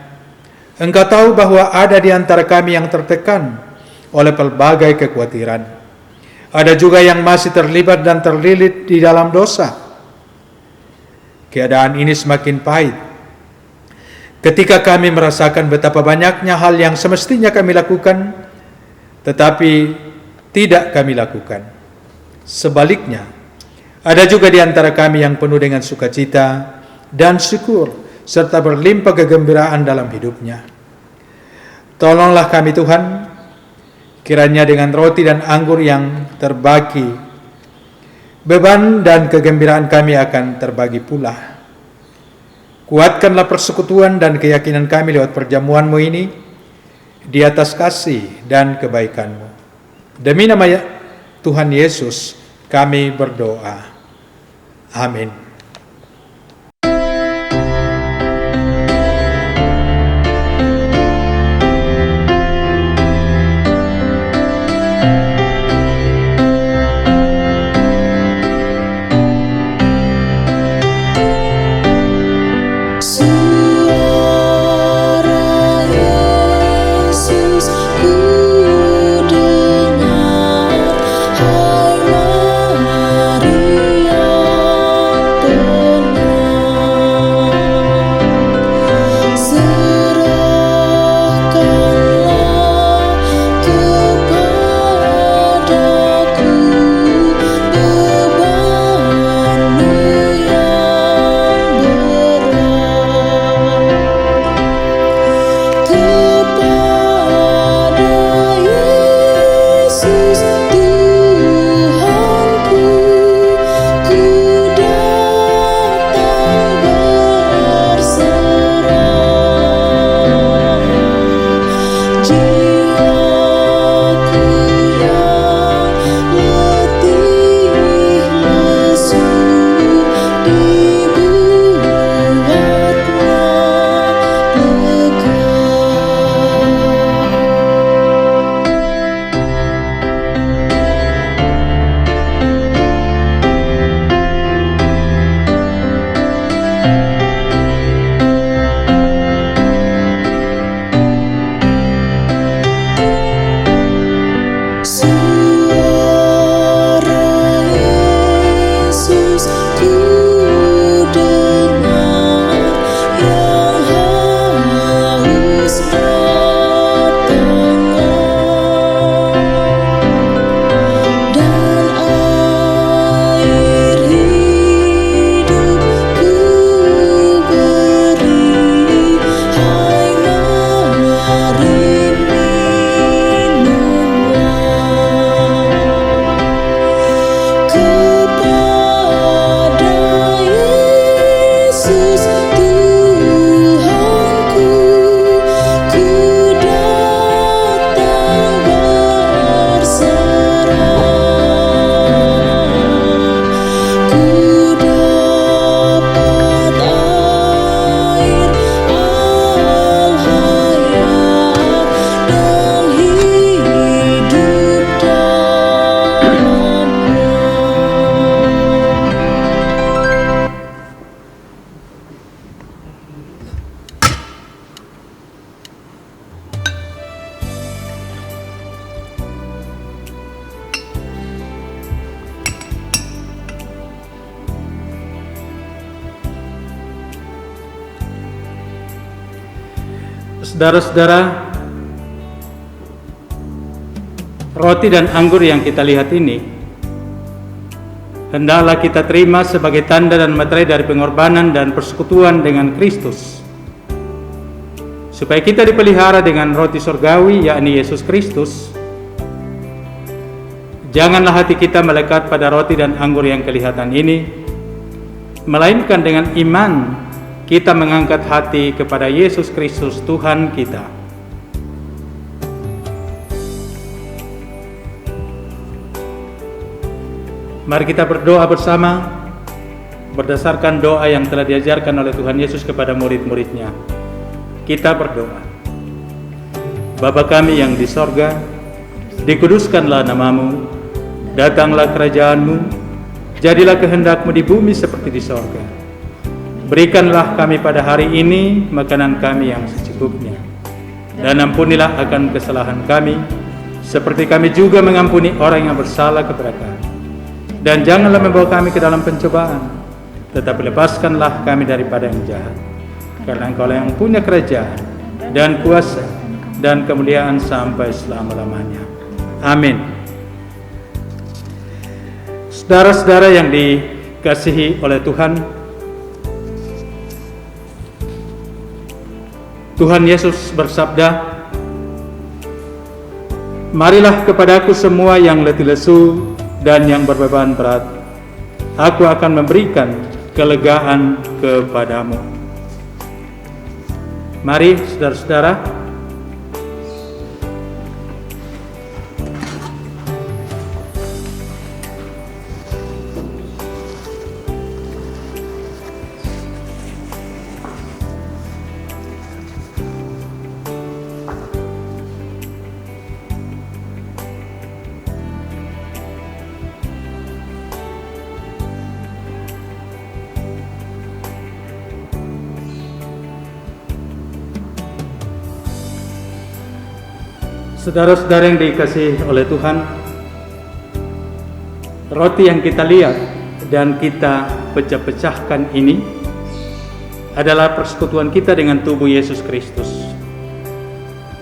Engkau tahu bahwa ada di antara kami yang tertekan oleh pelbagai kekhawatiran. Ada juga yang masih terlibat dan terlilit di dalam dosa. Keadaan ini semakin pahit ketika kami merasakan betapa banyaknya hal yang semestinya kami lakukan, tetapi tidak kami lakukan. Sebaliknya, ada juga di antara kami yang penuh dengan sukacita dan syukur, serta berlimpah kegembiraan dalam hidupnya. Tolonglah kami Tuhan, kiranya dengan roti dan anggur yang terbagi, beban dan kegembiraan kami akan terbagi pula. Kuatkanlah persekutuan dan keyakinan kami lewat perjamuan-Mu ini, di atas kasih dan kebaikan-Mu. Demi nama Tuhan Yesus kami berdoa. Amin. Saudara-saudara, Roti dan anggur yang kita lihat ini hendaklah kita terima sebagai tanda dan materai dari pengorbanan dan persekutuan dengan Kristus, supaya kita dipelihara dengan roti surgawi, yakni Yesus Kristus. Janganlah hati kita melekat pada roti dan anggur yang kelihatan ini, melainkan dengan iman kita mengangkat hati kepada Yesus Kristus Tuhan kita. Mari kita berdoa bersama berdasarkan doa yang telah diajarkan oleh Tuhan Yesus kepada murid-muridnya. Kita berdoa. Bapa kami yang di sorga, dikuduskanlah namamu, datanglah kerajaanmu, jadilah kehendakmu di bumi seperti di sorga. Berikanlah kami pada hari ini makanan kami yang secukupnya, dan ampunilah akan kesalahan kami, seperti kami juga mengampuni orang yang bersalah kepada kami. Dan janganlah membawa kami ke dalam pencobaan, tetapi lepaskanlah kami daripada yang jahat. Karena Engkau yang punya kerajaan dan kuasa dan kemuliaan sampai selama-lamanya. Amin. Saudara-saudara yang dikasihi oleh Tuhan, Tuhan Yesus bersabda, "Marilah kepadaku semua yang letih lesu dan yang berbeban berat, aku akan memberikan kelegaan kepadamu." Mari saudara-saudara, saudara-saudara yang dikasihi oleh Tuhan, roti yang kita lihat dan kita pecah-pecahkan ini adalah persekutuan kita dengan tubuh Yesus Kristus.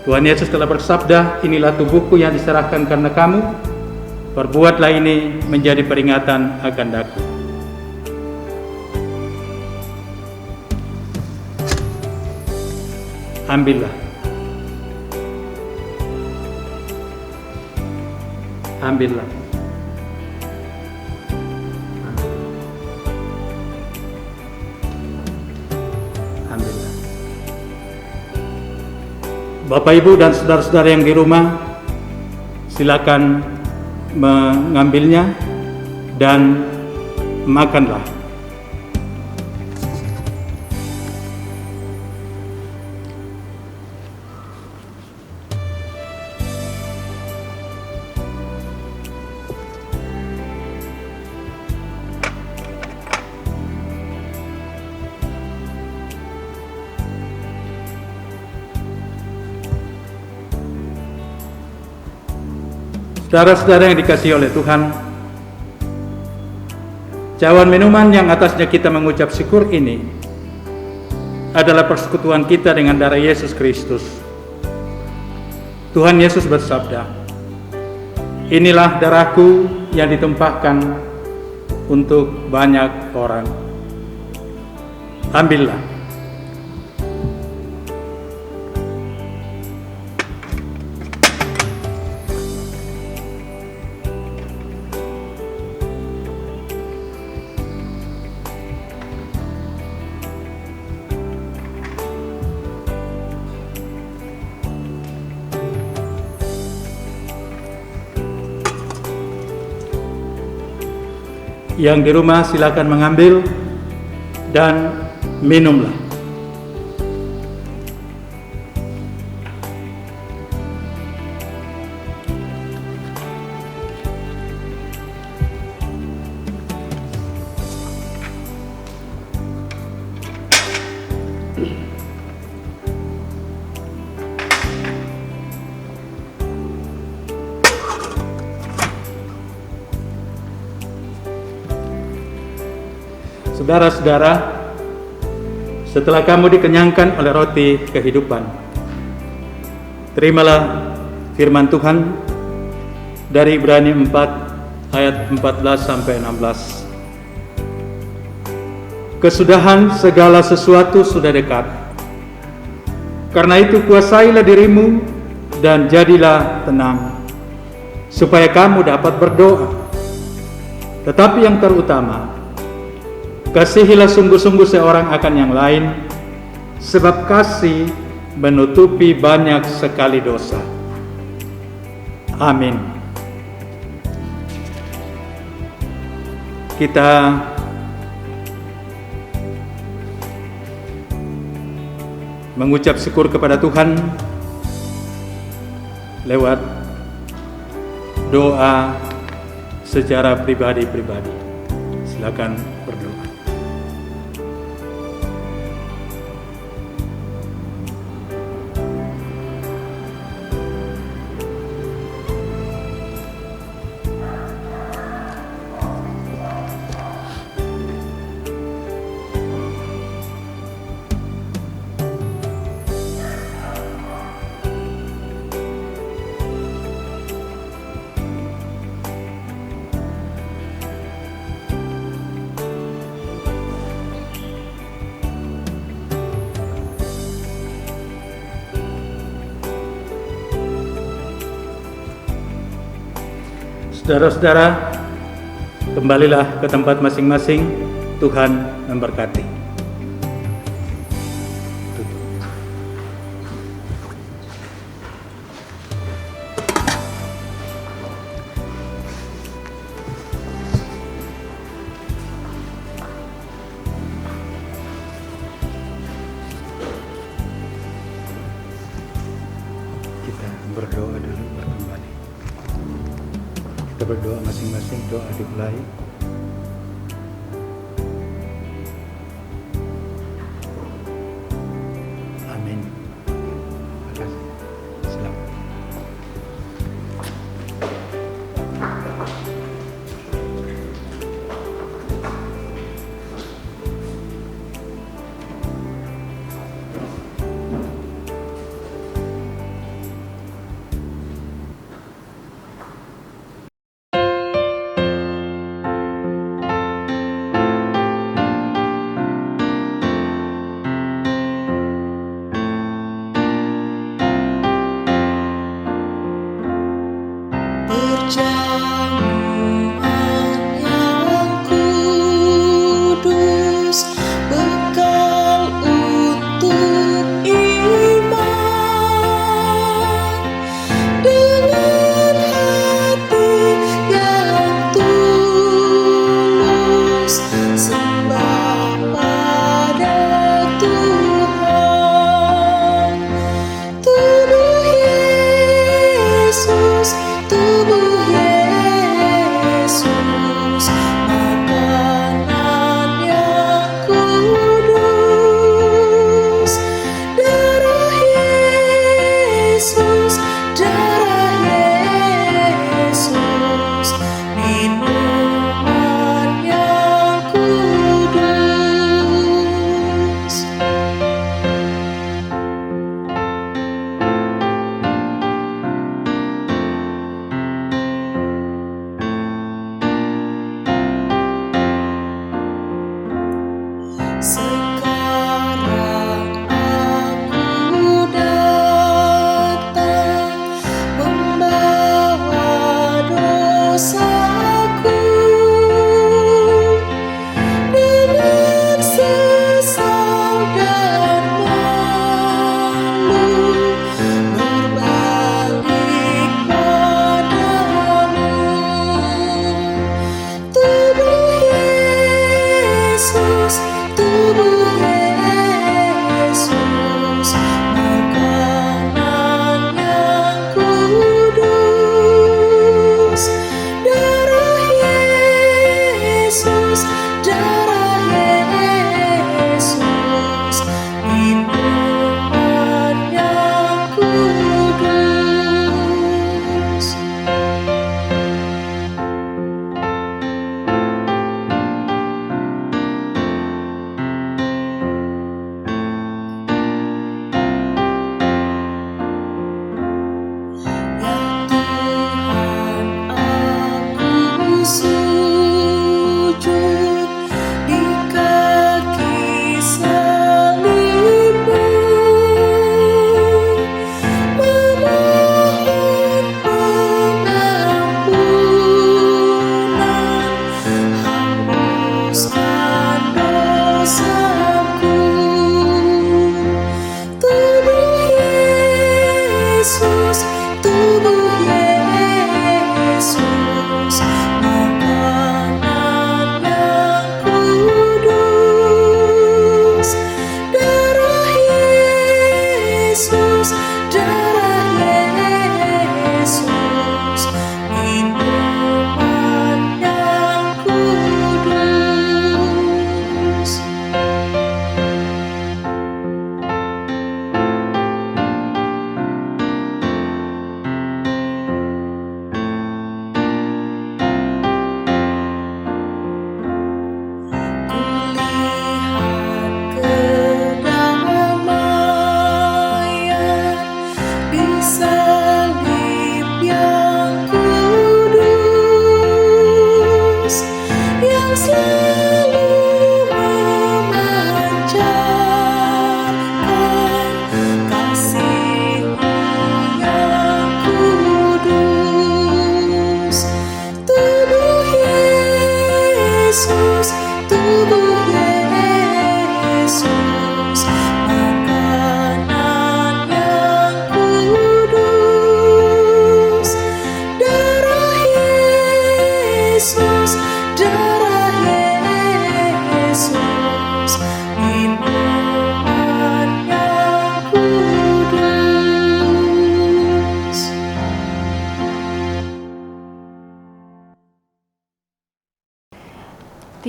Tuhan Yesus telah bersabda, "Inilah tubuhku yang diserahkan karena kamu, perbuatlah ini menjadi peringatan akan daku." Ambillah. Ambillah. Ambillah. Bapak, Ibu, dan saudara-saudara yang di rumah, silakan mengambilnya dan makanlah. Saudara-saudara yang dikasihi oleh Tuhan, cawan minuman yang atasnya kita mengucap syukur ini adalah persekutuan kita dengan darah Yesus Kristus. Tuhan Yesus bersabda, "Inilah darahku yang ditumpahkan untuk banyak orang. Ambillah." Yang di rumah silakan mengambil dan minumlah. Saudara-saudara, setelah kamu dikenyangkan oleh roti kehidupan, terimalah firman Tuhan dari Ibrani 4 ayat 14 sampai 16. Kesudahan segala sesuatu sudah dekat. Karena itu kuasailah dirimu dan jadilah tenang, supaya kamu dapat berdoa. Tetapi yang terutama, kasihilah sungguh-sungguh seorang akan yang lain, sebab kasih menutupi banyak sekali dosa. Amin. Kita mengucap syukur kepada Tuhan lewat doa secara pribadi-pribadi. Silakan berdoa. Saudara-saudara, kembalilah ke tempat masing-masing. Tuhan memberkati. Kita berdoa dulu berkembali. Kita berdoa masing-masing, doa dimulai. Amin. Terima kasih. Selamat. Perjamuan yang kudus, bekal untuk iman, dengan hati yang tulus, sembah pada Tuhan. Tubuh Yesus, tubuh Yesus, makanan yang kudus. Darah Yesus, darah Yesus, minuman yang kudus. Sekarang aku datang membawa dosaku, dengan sesal dan malu berbalik padamu. Tubuh Yesus, tubuh Yesus, makanan yang kudus. Darah Yesus, darah Yesus, minuman yang kudus.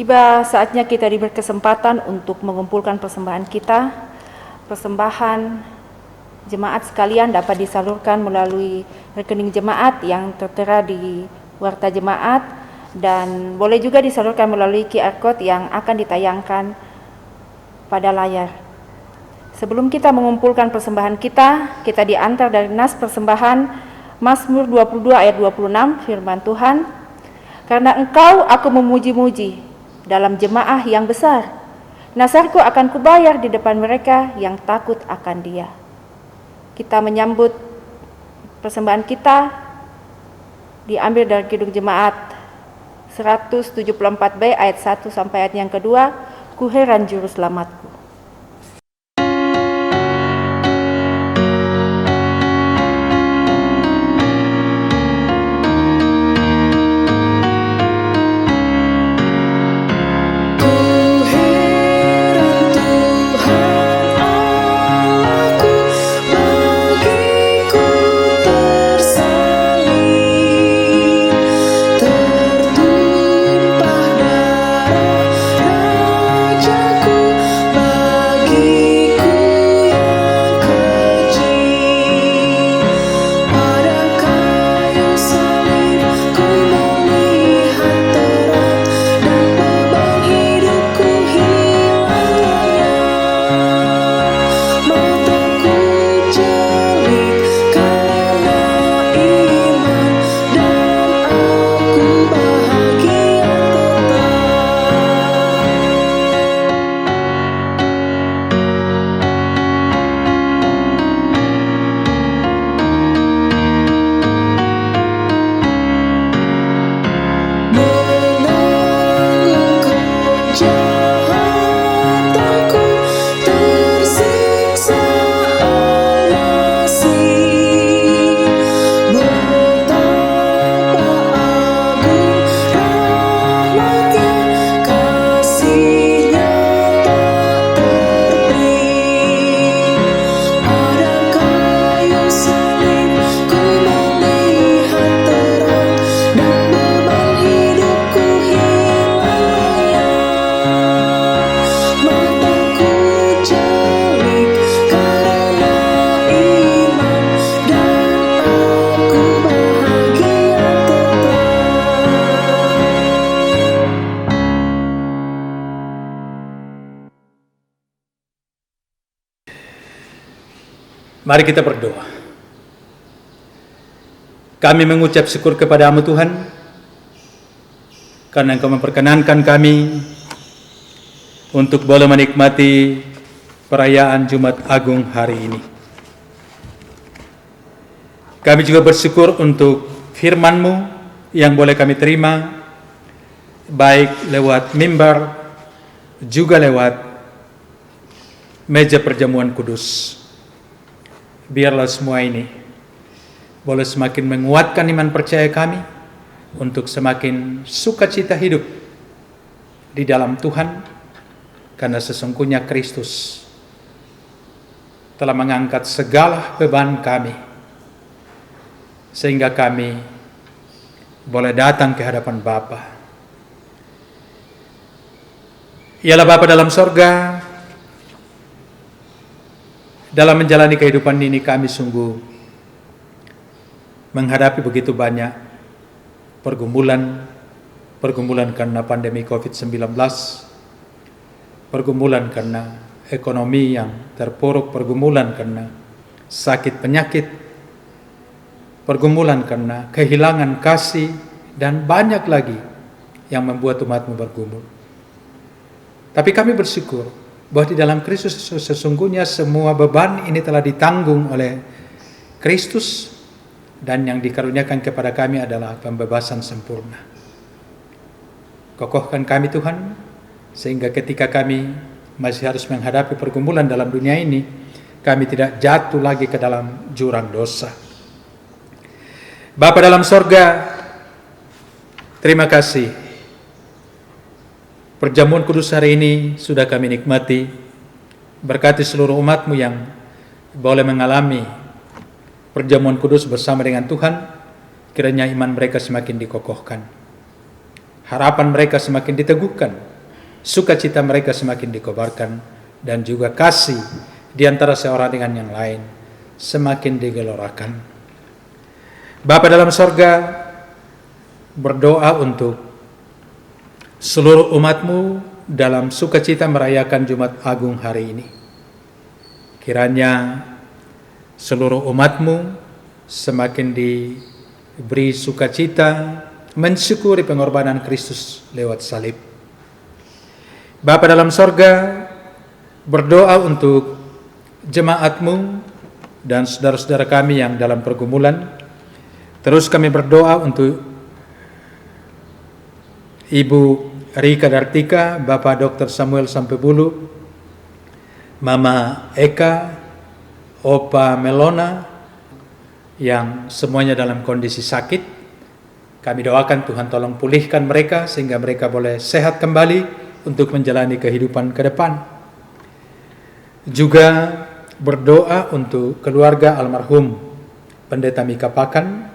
Tiba saatnya kita diberi kesempatan untuk mengumpulkan persembahan kita. Persembahan jemaat sekalian dapat disalurkan melalui rekening jemaat yang tertera di warta jemaat, dan boleh juga disalurkan melalui QR Code yang akan ditayangkan pada layar. Sebelum kita mengumpulkan persembahan kita diantar dari nas persembahan Mazmur 22 ayat 26, firman Tuhan, "Karena Engkau aku memuji-muji dalam jemaah yang besar, nasarku akan kubayar di depan mereka yang takut akan Dia." Kita menyambut persembahan kita diambil dari Kidung Jemaat 174B ayat 1 sampai ayat yang kedua, "Ku heran juru selamatku." Mari kita berdoa. Kami mengucap syukur kepada-Mu Tuhan, karena Engkau memperkenankan kami untuk boleh menikmati perayaan Jumat Agung hari ini. Kami juga bersyukur untuk firman-Mu yang boleh kami terima, baik lewat mimbar, juga lewat meja perjamuan kudus. Biarlah semua ini boleh semakin menguatkan iman percaya kami untuk semakin sukacita hidup di dalam Tuhan, karena sesungguhnya Kristus telah mengangkat segala beban kami, sehingga kami boleh datang ke hadapan Bapa. Ialah Bapa dalam sorga, dalam menjalani kehidupan ini kami sungguh menghadapi begitu banyak pergumulan karena pandemi COVID-19, pergumulan karena ekonomi yang terpuruk, pergumulan karena sakit penyakit, pergumulan karena kehilangan kasih, dan banyak lagi yang membuat umat-Mu bergumul. Tapi kami bersyukur bahwa di dalam Kristus sesungguhnya semua beban ini telah ditanggung oleh Kristus, dan yang dikaruniakan kepada kami adalah pembebasan sempurna. Kokohkan kami Tuhan, sehingga ketika kami masih harus menghadapi pergumulan dalam dunia ini, kami tidak jatuh lagi ke dalam jurang dosa. Bapa dalam sorga, terima kasih. Perjamuan kudus hari ini sudah kami nikmati. Berkati seluruh umat-Mu yang boleh mengalami perjamuan kudus bersama dengan Tuhan. Kiranya iman mereka semakin dikokohkan, harapan mereka semakin diteguhkan, sukacita mereka semakin dikobarkan, dan juga kasih di antara seorang dengan yang lain semakin digelorakan. Bapa dalam sorga, berdoa untuk seluruh umat-Mu dalam sukacita merayakan Jumat Agung hari ini. Kiranya seluruh umat-Mu semakin diberi sukacita mensyukuri pengorbanan Kristus lewat salib. Bapa dalam sorga, berdoa untuk jemaat-Mu dan saudara-saudara kami yang dalam pergumulan. Terus kami berdoa untuk Ibu Rika Dartika, Bapak Dr. Samuel Sampebulu, Mama Eka, Opa Melona, yang semuanya dalam kondisi sakit. Kami doakan Tuhan tolong pulihkan mereka sehingga mereka boleh sehat kembali untuk menjalani kehidupan ke depan. Juga berdoa untuk keluarga almarhum Pendeta Mika Pakan,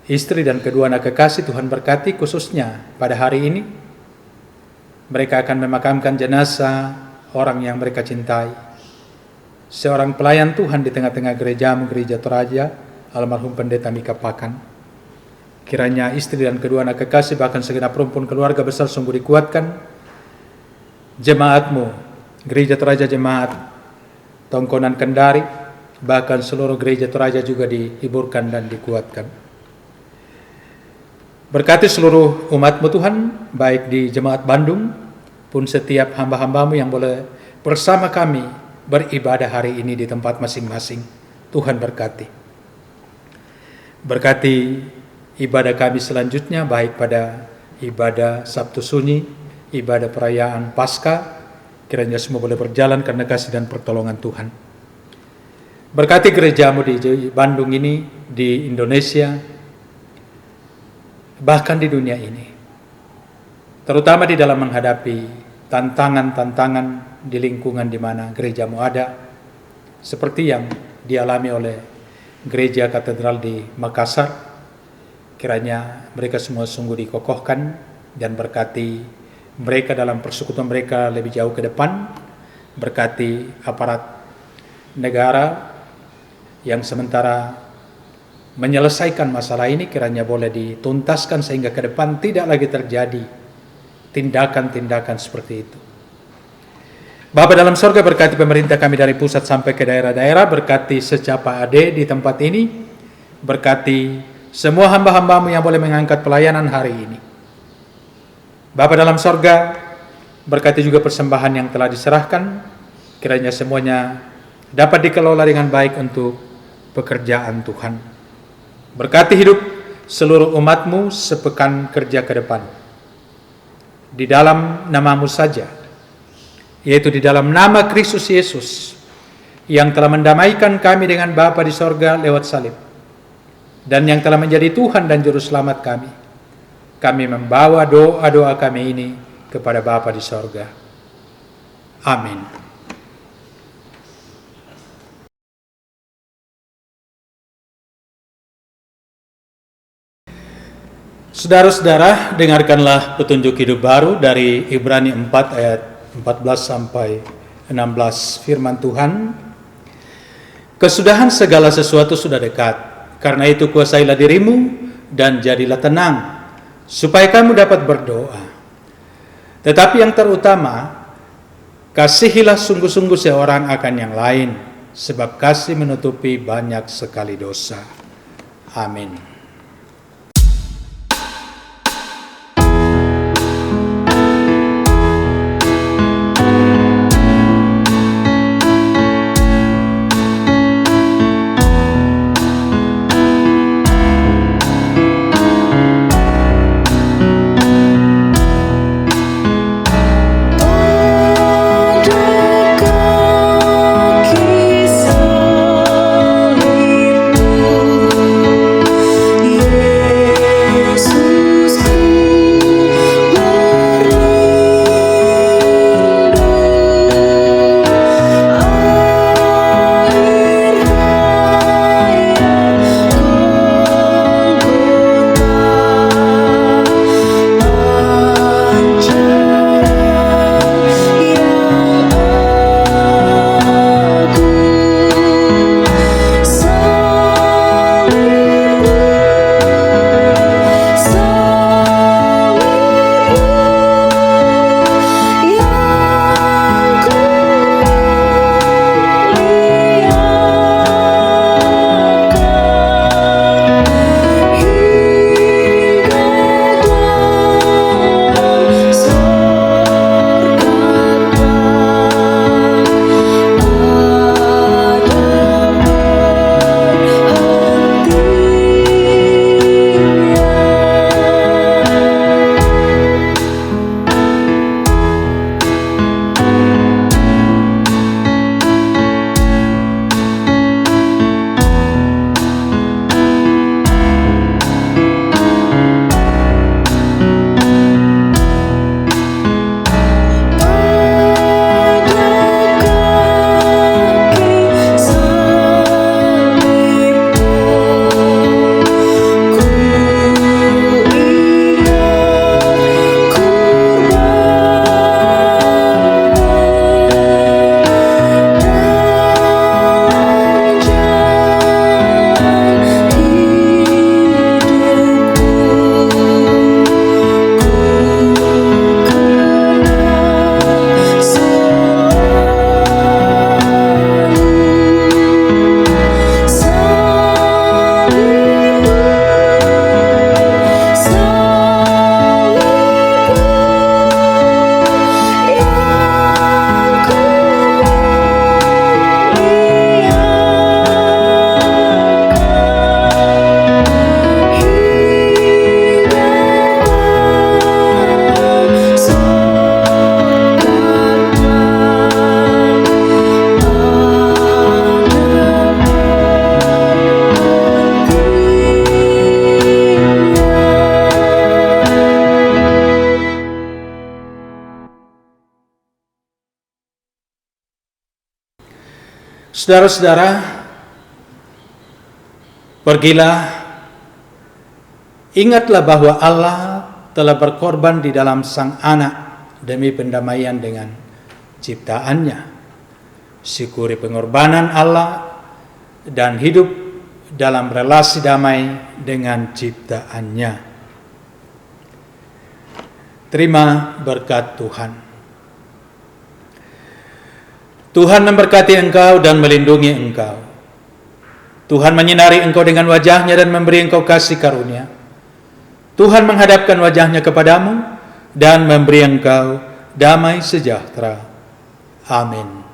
istri dan kedua anak kekasih. Tuhan berkati khususnya pada hari ini. Mereka akan memakamkan jenazah orang yang mereka cintai, seorang pelayan Tuhan di tengah-tengah gereja Toraja, almarhum Pendeta Mika Pakan. Kiranya istri dan kedua anak kekasih bahkan segenap rumpun keluarga besar sungguh dikuatkan. Jemaat-Mu, Gereja Toraja Jemaat Tongkonan Kendari, bahkan seluruh gereja Toraja juga dihiburkan dan dikuatkan. Berkati seluruh umat-Mu Tuhan, baik di Jemaat Bandung pun setiap hamba-hamba-Mu yang boleh bersama kami beribadah hari ini di tempat masing-masing. Tuhan berkati. Berkati ibadah kami selanjutnya, baik pada ibadah Sabtu Sunyi, ibadah perayaan Paskah. Kiranya semua boleh berjalan karena kasih dan pertolongan Tuhan. Berkati gereja-Mu di Bandung ini, di Indonesia, bahkan di dunia ini, terutama di dalam menghadapi tantangan-tantangan di lingkungan di mana gereja-Mu ada, seperti yang dialami oleh gereja katedral di Makassar. Kiranya mereka semua sungguh dikokohkan dan berkati mereka dalam persekutuan mereka lebih jauh ke depan. Berkati aparat negara yang sementara menyelesaikan masalah ini, kiranya boleh dituntaskan sehingga ke depan tidak lagi terjadi tindakan-tindakan seperti itu. Bapa dalam sorga, berkati pemerintah kami dari pusat sampai ke daerah-daerah, berkati secapa ade di tempat ini, berkati semua hamba-hamba-Mu yang boleh mengangkat pelayanan hari ini. Bapa dalam sorga, berkati juga persembahan yang telah diserahkan, kiranya semuanya dapat dikelola dengan baik untuk pekerjaan Tuhan. Berkati hidup seluruh umat-Mu sepekan kerja ke depan. Di dalam nama-Mu saja, yaitu di dalam nama Kristus Yesus, yang telah mendamaikan kami dengan Bapa di sorga lewat salib, dan yang telah menjadi Tuhan dan Juru Selamat kami. Kami membawa doa-doa kami ini kepada Bapa di sorga. Amin. Saudara-saudara, dengarkanlah petunjuk hidup baru dari Ibrani 4 ayat 14 sampai 16. Firman Tuhan, kesudahan segala sesuatu sudah dekat. Karena itu kuasailah dirimu dan jadilah tenang, supaya kamu dapat berdoa. Tetapi yang terutama, kasihilah sungguh-sungguh seorang akan yang lain, sebab kasih menutupi banyak sekali dosa. Amin. Saudara-saudara, pergilah, ingatlah bahwa Allah telah berkorban di dalam Sang Anak demi pendamaian dengan ciptaannya. Syukuri pengorbanan Allah dan hidup dalam relasi damai dengan ciptaannya. Terima berkat Tuhan. Tuhan memberkati engkau dan melindungi engkau. Tuhan menyinari engkau dengan wajah-Nya dan memberi engkau kasih karunia. Tuhan menghadapkan wajah-Nya kepadamu dan memberi engkau damai sejahtera. Amin.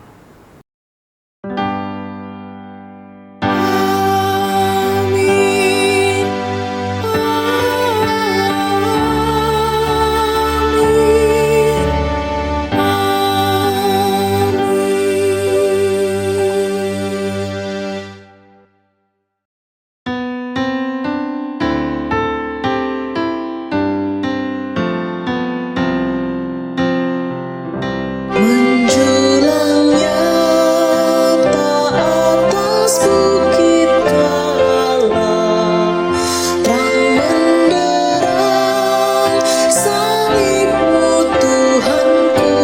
Menjulang nyata atas bukit kala, terang menderang salib-Mu Tuhanku.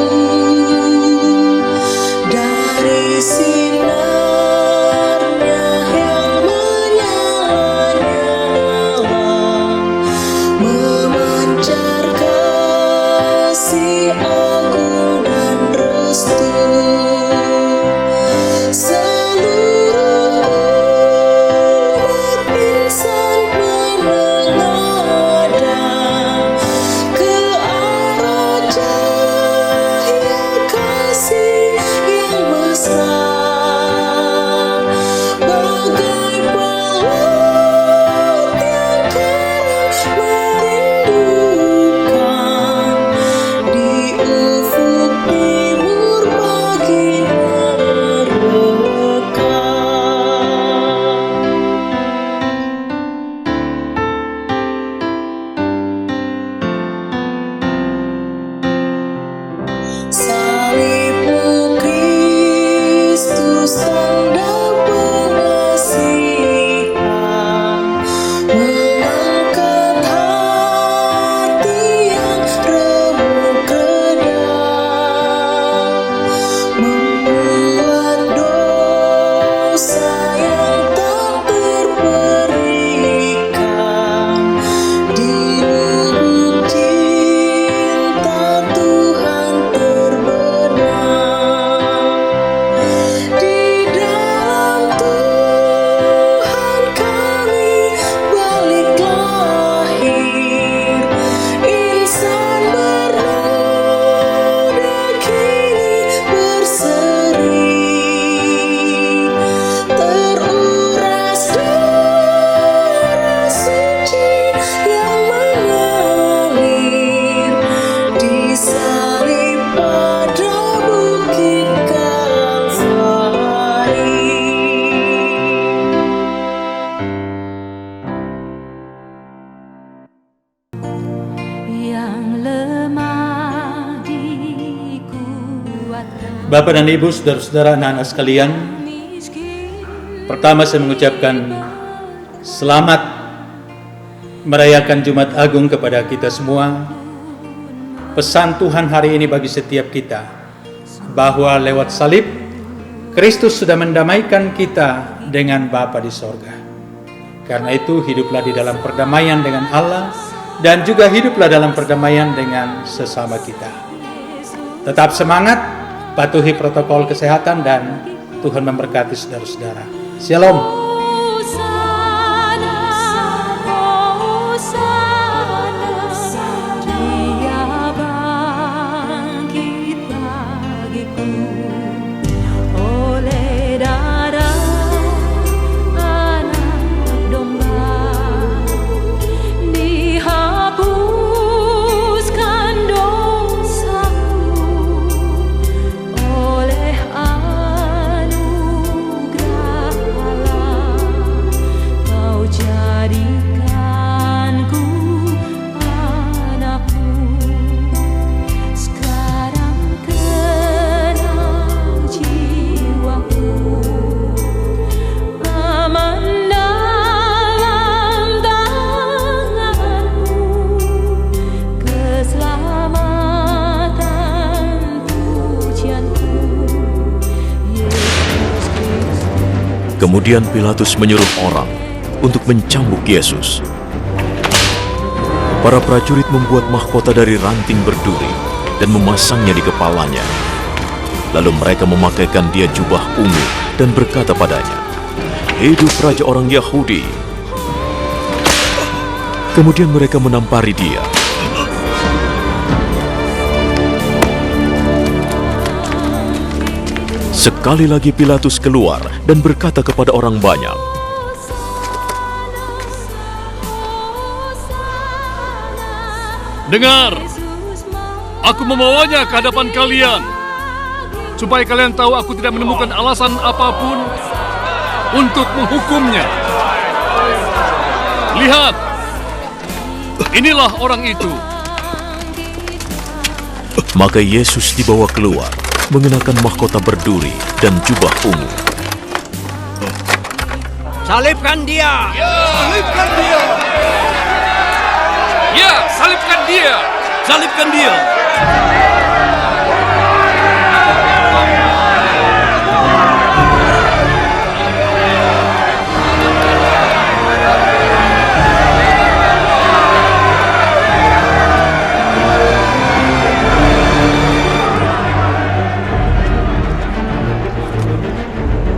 Dari sinarnya yang menyala-nyala, memancar kasih agung dan restu. Seluruh umat insan menengadah ke arah cahaya kasih yang mesra, bagai pelaut yang kering merindukan di ufuk timur pagi mereka. Salib-Mu Kristus tanda pengasihan, mengangkat hati yang remuk redam, membuat dosa yang tak terperikan di lubuk cinta Tuhan terbenam. Di dalam Tuhan kami balik lahir, insan bernoda kini berseri, teruras darah suci yang mengalir di salib pada bukit Kalvari. Yang lemah dikuatkan, Bapak dan Ibu, saudara-saudara, anak-anak sekalian, pertama saya mengucapkan selamat merayakan Jumat Agung kepada kita semua. Pesan Tuhan hari ini bagi setiap kita, bahwa lewat salib, Kristus sudah mendamaikan kita dengan Bapa di sorga. Karena itu, hiduplah di dalam perdamaian dengan Allah, dan juga hiduplah dalam perdamaian dengan sesama kita. Tetap semangat, patuhi protokol kesehatan, dan Tuhan memberkati saudara-saudara. Shalom. Hosana, Dia bangkit bagiku, oleh darah anak domba dihapuskan dosaku, oleh anugerah Allah Kemudian Pilatus menyuruh orang untuk mencambuk Yesus. Para prajurit membuat mahkota dari ranting berduri dan memasangnya di kepalanya. Lalu mereka memakaikan dia jubah ungu dan berkata padanya, "Hidup Raja orang Yahudi." Kemudian mereka menampari dia. Sekali lagi Pilatus keluar dan berkata kepada orang banyak, "Dengar, aku membawanya ke hadapan kalian, supaya kalian tahu aku tidak menemukan alasan apapun untuk menghukumnya. Lihat, inilah orang itu." Maka Yesus dibawa keluar, mengenakan mahkota berduri dan jubah ungu. Salibkan dia! Salibkan dia! Ya, salibkan dia! Salibkan dia!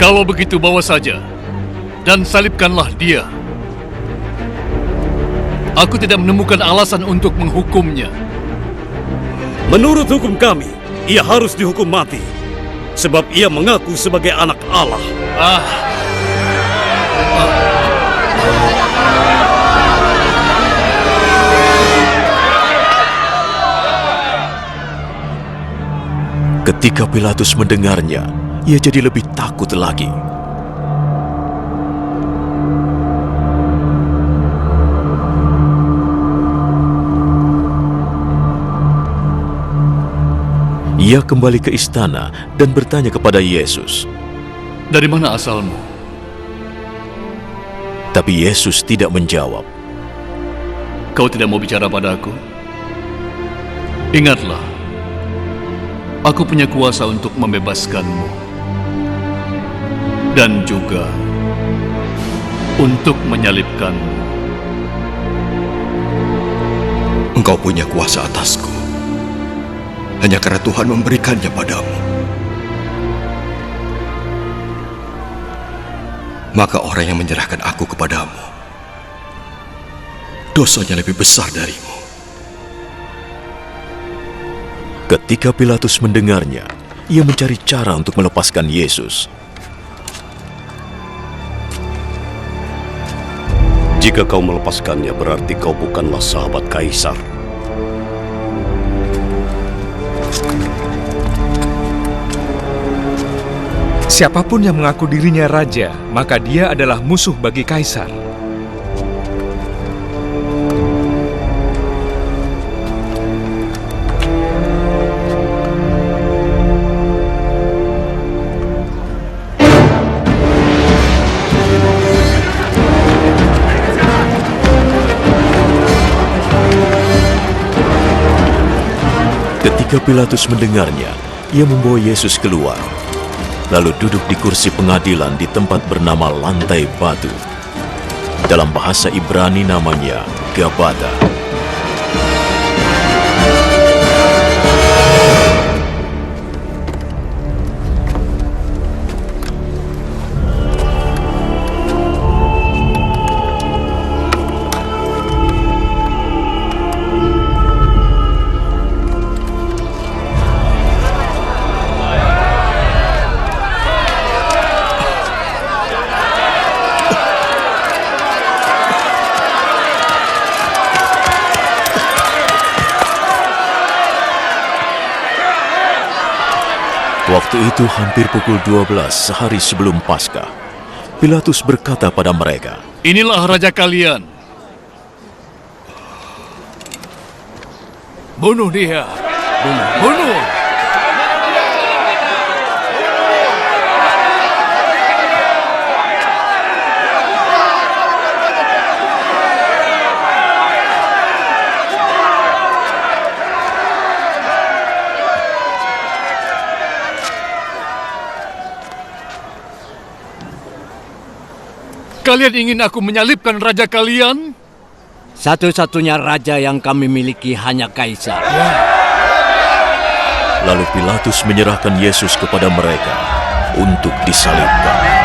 Kalau begitu bawa saja, dan salibkanlah dia. Aku tidak menemukan alasan untuk menghukumnya. Menurut hukum kami, ia harus dihukum mati, sebab ia mengaku sebagai anak Allah. Ketika Pilatus mendengarnya, ia jadi lebih takut lagi. Ia kembali ke istana dan bertanya kepada Yesus, Dari mana asalmu? tapi Yesus tidak menjawab. Kau tidak mau bicara padaku? Ingatlah, aku punya kuasa untuk membebaskanmu. Dan juga untuk menyalibkanmu. Engkau punya kuasa atasku, hanya karena Tuhan memberikannya padamu. Maka orang yang menyerahkan aku kepadamu, dosanya lebih besar darimu. Ketika Pilatus mendengarnya, ia mencari cara untuk melepaskan Yesus. Jika kau melepaskannya, berarti kau bukanlah sahabat Kaisar. Siapapun yang mengaku dirinya raja, maka dia adalah musuh bagi Kaisar. Ketika Pilatus mendengarnya, ia membawa Yesus keluar, lalu duduk di kursi pengadilan di tempat bernama Lantai Batu. Dalam bahasa Ibrani namanya Gabata. Waktu itu hampir pukul 12 sehari sebelum Paskah. Pilatus berkata pada mereka, Inilah raja kalian. Bunuh dia. Bunuh. kalian ingin aku menyalibkan raja kalian? Satu-satunya raja yang kami miliki hanya kaisar. Lalu Pilatus menyerahkan Yesus kepada mereka untuk disalibkan.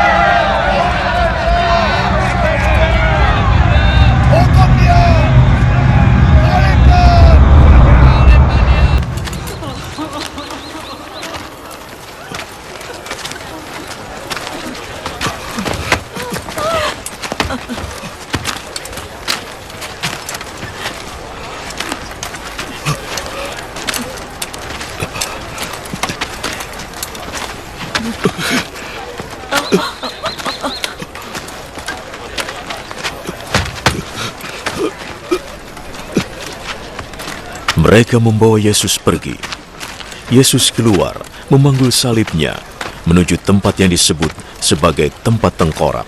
Mereka membawa Yesus pergi. Yesus keluar, memanggul salibnya, menuju tempat yang disebut sebagai tempat tengkorak.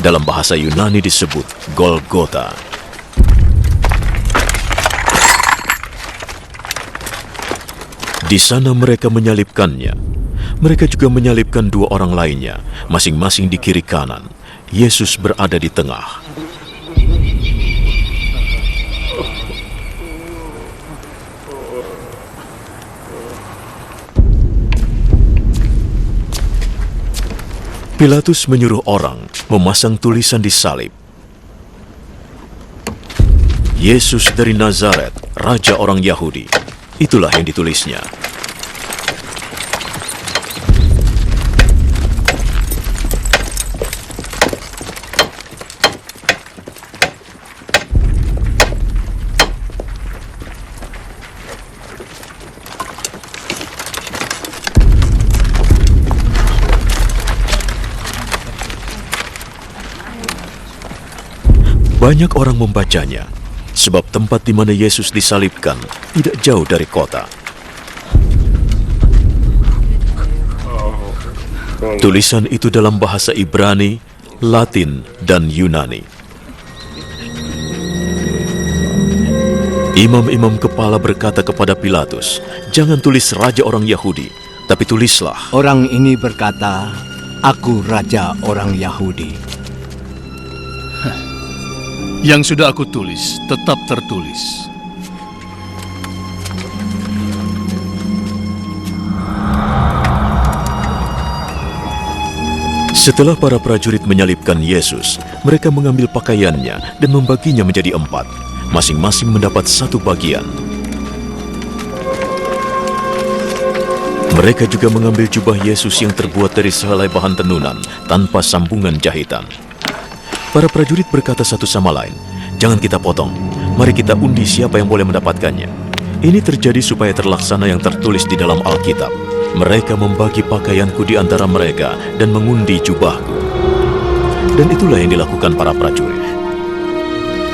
Dalam bahasa Yunani disebut Golgota. Di sana mereka menyalibkannya. Mereka juga menyalibkan dua orang lainnya, masing-masing di kiri kanan. Yesus berada di tengah. Pilatus menyuruh orang memasang tulisan di salib. Yesus dari Nazaret, Raja orang Yahudi. Itulah yang ditulisnya. Banyak orang membacanya, sebab tempat di mana Yesus disalibkan tidak jauh dari kota. Tulisan itu dalam bahasa Ibrani, Latin, dan Yunani. Imam-imam kepala berkata kepada Pilatus, "Jangan tulis Raja orang Yahudi, tapi tulislah, Orang ini berkata, aku raja orang Yahudi." Yang sudah aku tulis tetap tertulis. Setelah para prajurit menyalibkan Yesus, mereka mengambil pakaiannya dan membaginya menjadi 4. Masing-masing mendapat 1 bagian. Mereka juga mengambil jubah Yesus yang terbuat dari sehelai bahan tenunan tanpa sambungan jahitan. Para prajurit berkata satu sama lain, "Jangan kita potong, mari kita undi siapa yang boleh mendapatkannya." Ini terjadi supaya terlaksana yang tertulis di dalam Alkitab. Mereka membagi pakaianku di antara mereka dan mengundi jubahku. Dan itulah yang dilakukan para prajurit.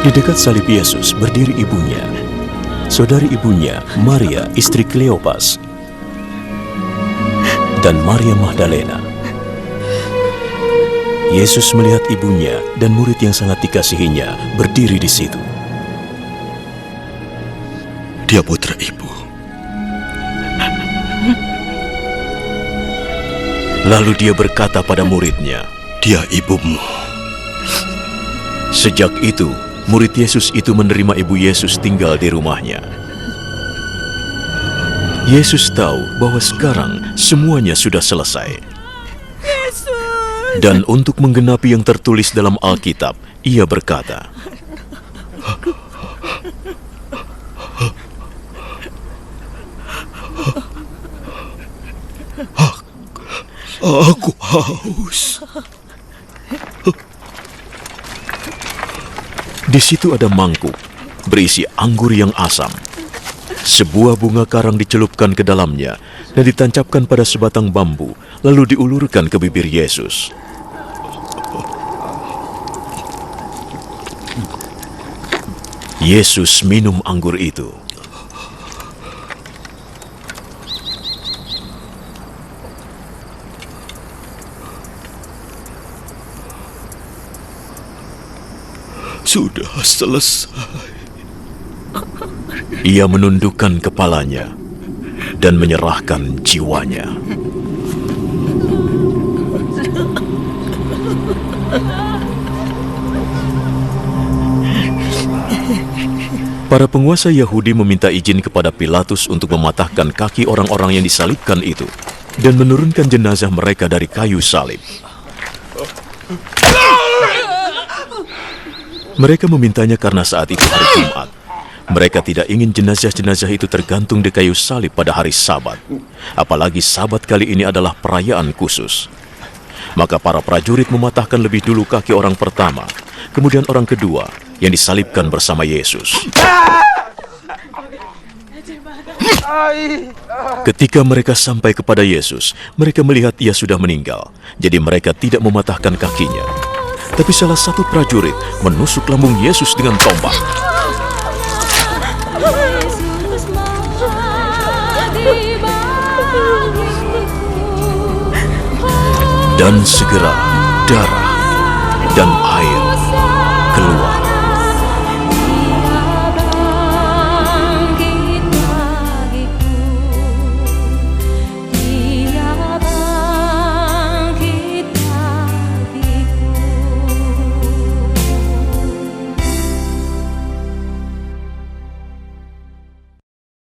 Di dekat salib Yesus berdiri ibunya, saudari ibunya Maria istri Kleopas, dan Maria Magdalena. Yesus melihat ibunya dan murid yang sangat dikasihinya berdiri di situ. Dia putra ibu. Lalu dia berkata pada muridnya, "Dia ibumu." Sejak itu, murid Yesus itu menerima ibu Yesus tinggal di rumahnya. Yesus tahu bahwa sekarang semuanya sudah selesai. Dan untuk menggenapi yang tertulis dalam Alkitab, ia berkata, "Aku haus." Di situ ada mangkuk berisi anggur yang asam. Sebuah bunga karang dicelupkan ke dalamnya dan ditancapkan pada sebatang bambu, lalu diulurkan ke bibir Yesus. Yesus minum anggur itu. Sudah selesai. Ia menundukkan kepalanya dan menyerahkan jiwanya. Para penguasa Yahudi meminta izin kepada Pilatus untuk mematahkan kaki orang-orang yang disalibkan itu dan menurunkan jenazah mereka dari kayu salib. Mereka memintanya karena saat itu hari Jumat. Mereka tidak ingin jenazah-jenazah itu tergantung di kayu salib pada hari Sabat. Apalagi Sabat kali ini adalah perayaan khusus. Maka para prajurit mematahkan lebih dulu kaki orang pertama, kemudian orang kedua yang disalibkan bersama Yesus. Ketika mereka sampai kepada Yesus, mereka melihat ia sudah meninggal. Jadi mereka tidak mematahkan kakinya. Tapi salah satu prajurit menusuk lambung Yesus dengan tombak. Dan segera darah dan air keluar.